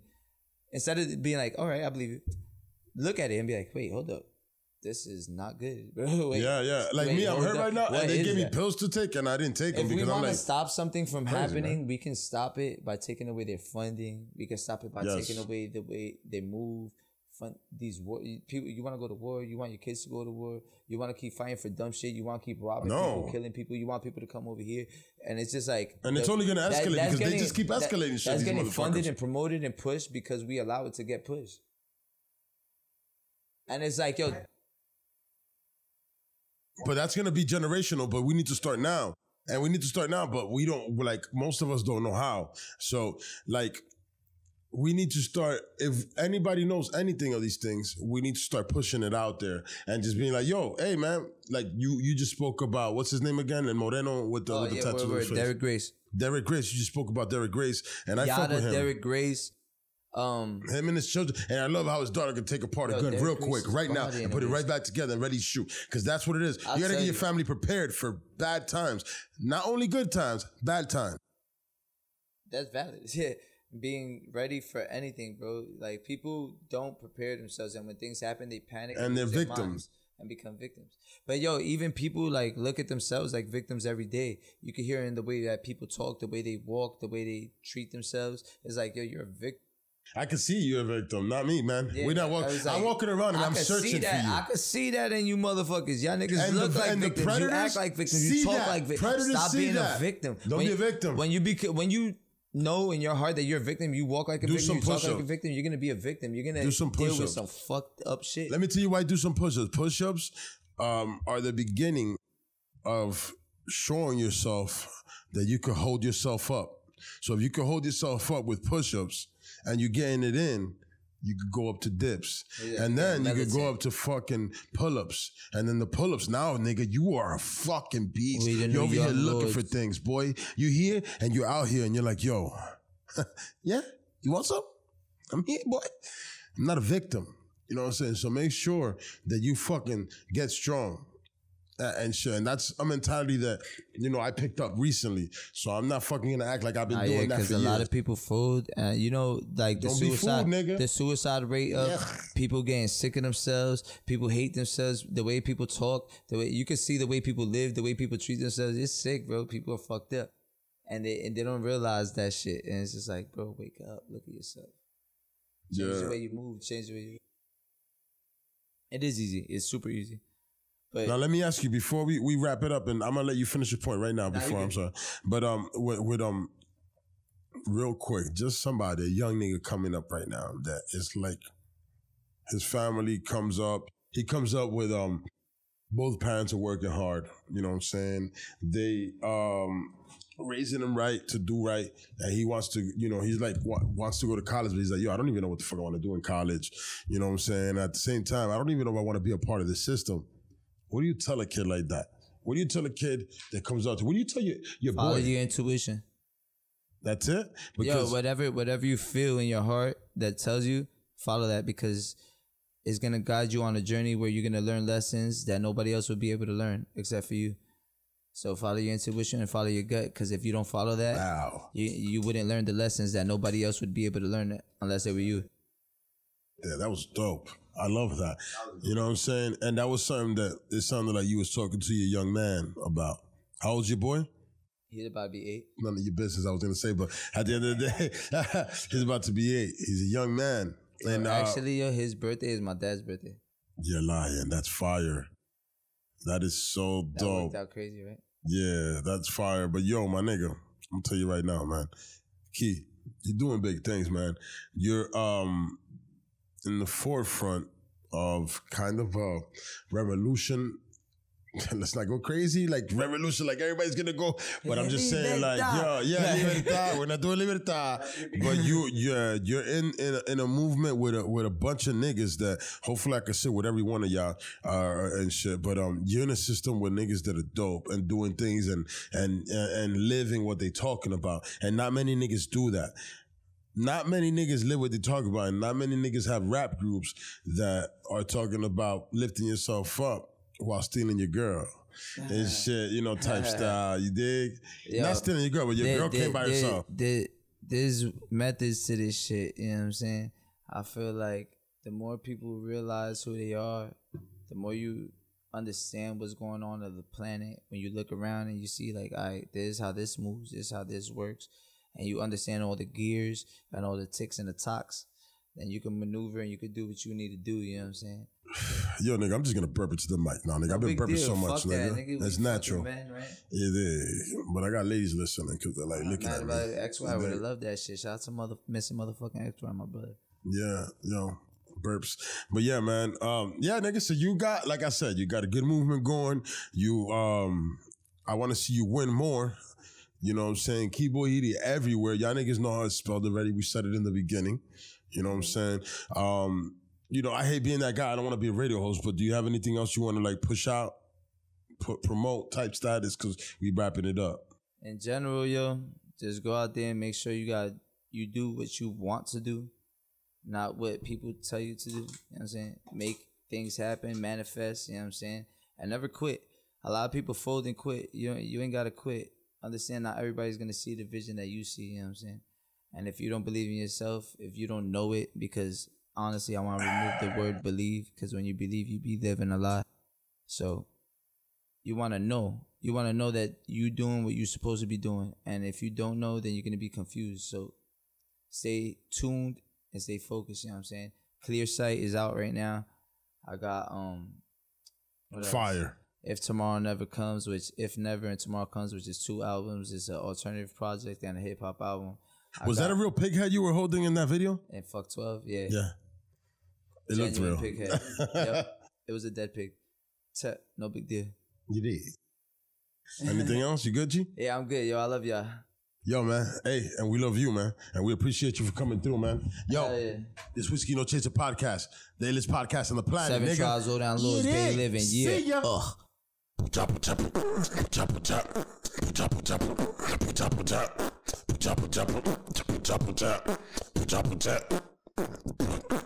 Instead of being like, all right, I believe you. Look at it and be like, wait, hold up. This is not good, bro. Wait, yeah. Like me, I'm hurt right now, and they gave me pills to take, and I didn't take them because I'm like... If we want to stop something from happening, we can stop it by taking away their funding. We can stop it by taking away the way they move. These war people, you want to go to war, you want your kids to go to war, you want to keep fighting for dumb shit, you want to keep robbing people, killing people, you want people to come over here, and it's just like... And it's only going to escalate because they just keep escalating shit. That's getting funded and promoted and pushed because we allow it to get pushed. And it's like, yo... But that's going to be generational, but we need to start now. And we need to start now, but we don't, like, most of us don't know how. So, like, we need to start, if anybody knows anything of these things, we need to start pushing it out there and just being like, yo, hey, man, like, you just spoke about, what's his name again? And Moreno with the tattoo on his face. Derek Grace. Derek Grace, you just spoke about Derek Grace, and I fuck with him. Derek Grace. Him and his children, and I love how his daughter can take apart a gun real quick right now and put it right back together and ready to shoot, because that's what it is. You gotta get your family prepared for bad times, not only good times, bad times. That's valid. Yeah, being ready for anything, bro. Like, people don't prepare themselves, and when things happen, they panic and they're victims and become victims. But yo, even people like look at themselves like victims every day. You can hear in the way that people talk, the way they walk, the way they treat themselves. It's like, yo, you're a victim. I can see you're a victim, not me, man. Yeah, we're not walking. Like, I'm walking around and I'm searching for you. I can see that in you motherfuckers. Y'all niggas look like victims. You act like victims. You talk like victims. Stop being a victim. Don't be a victim. When you know in your heart that you're a victim, you walk like a victim, you talk like a victim, you're gonna be a victim. You're gonna deal with some fucked up shit. Let me tell you why I do some push-ups. Push-ups are the beginning of showing yourself that you can hold yourself up. So if you can hold yourself up with push-ups, and you're getting it in, you could go up to dips. Yeah, and then you could go up to fucking pull-ups. And then the pull-ups, now, nigga, you are a fucking beast. You're over here looking for things, boy. You here, and you're out here, and you're like, yo, yeah, you want some? I'm here, boy. I'm not a victim. You know what I'm saying? So make sure that you fucking get strong. And sure, and that's a mentality that, you know, I picked up recently. So I'm not fucking gonna act like I've been doing that for years. Because a lot of people fold, you know, like the suicide rate up, people getting sick of themselves, people hate themselves, the way people talk, the way you can see the way people live, the way people treat themselves. It's sick, bro. People are fucked up, and they don't realize that shit. And it's just like, bro, wake up, look at yourself, change the way you move, change the way you. It is easy. It's super easy. But now let me ask you before we wrap it up, and I'm gonna let you finish your point right now. Before I'm sorry, but with real quick, just somebody, a young nigga coming up right now that is like, his family comes up. He comes up with both parents are working hard. You know what I'm saying? They raising him right to do right, and he wants to, you know, he's like wants to go to college, but he's like, yo, I don't even know what the fuck I want to do in college. You know what I'm saying? At the same time, I don't even know if I want to be a part of this system. What do you tell a kid like that? What do you tell a kid that comes out to? What do you tell your boy? Follow your intuition. That's it? Because whatever you feel in your heart that tells you, follow that, because it's going to guide you on a journey where you're going to learn lessons that nobody else would be able to learn except for you. So follow your intuition and follow your gut, because if you don't follow that, you wouldn't learn the lessons that nobody else would be able to learn unless it were you. Yeah, that was dope. I love that. You know what I'm saying? And that was something that it sounded like you was talking to your young man about. How old's your boy? He's about to be 8. None of your business, I was going to say, but at the end of the day, he's about to be 8. He's a young man. And actually, his birthday is my dad's birthday. You're lying. That's fire. That is so dope. That worked out crazy, right? Yeah, that's fire. But yo, my nigga, I'm going to tell you right now, man. Ki, you're doing big things, man. You're in the forefront of kind of a revolution. Let's not go crazy, like revolution, like everybody's gonna go. But I'm just saying, like, libertad. We're not doing libertad. But you're in a movement with a bunch of niggas that hopefully I can sit with every one of y'all and shit. But you're in a system with niggas that are dope and doing things and living what they talking about. And not many niggas do that. Not many niggas live what they talk about, and not many niggas have rap groups that are talking about lifting yourself up while stealing your girl and shit, you know, type style. You dig? Yo, not stealing your girl, but your girl came by herself. There's methods to this shit, you know what I'm saying? I feel like the more people realize who they are, the more you understand what's going on the planet. When you look around and you see, like, all right, this is how this moves, this is how this works, and you understand all the gears and all the ticks and the tocks, then you can maneuver and you can do what you need to do, you know what I'm saying? Yo, nigga, I'm just gonna burp it to the mic now, nigga. I've been burping so much, nigga. That's natural. Men, right? It is. But I got ladies listening because they're like looking at me. XY would have loved that shit. Shout out to missing motherfucking XY, my brother. Yeah, yo, burps. But yeah, man. Yeah, nigga, so you got, like I said, you got a good movement going. You, I want to see you win more. You know what I'm saying? Ki Bohiti everywhere. Y'all niggas know how it's spelled already. We said it in the beginning. You know what I'm saying? You know, I hate being that guy. I don't want to be a radio host, but do you have anything else you want to like push out, promote type status? Because we wrapping it up. In general, yo, just go out there and make sure you do what you want to do, not what people tell you to do. You know what I'm saying? Make things happen, manifest, you know what I'm saying? And never quit. A lot of people fold and quit. You ain't got to quit. Understand not everybody's going to see the vision that you see, you know what I'm saying? And if you don't believe in yourself, if you don't know it, because honestly, I want to remove the word believe, because when you believe, you be living a lie. So you want to know. You want to know that you doing what you're supposed to be doing. And if you don't know, then you're going to be confused. So stay tuned and stay focused, you know what I'm saying? Clear Sight is out right now. I got Fire. If Tomorrow Never Comes, which If Never and Tomorrow Comes, which is 2 albums. It's an alternative project and a hip hop album. Was that a real pig head you were holding in that video? And Fuck 12, yeah. Yeah. It looked real. Pig head. Yep. It was a dead pig. No big deal. You did. Anything else? You good, G? Yeah, I'm good, yo. I love y'all. Yo, man. Hey, and we love you, man. And we appreciate you for coming through, man. Yo, this Whiskey No Chaser podcast, the illest podcast on the planet, 7 Triiibes, Old Down Lewis, Bay Living, yeah. See ya. Ugh. Chop, chop, chop, chop, chop, chop, chop, chop, chop.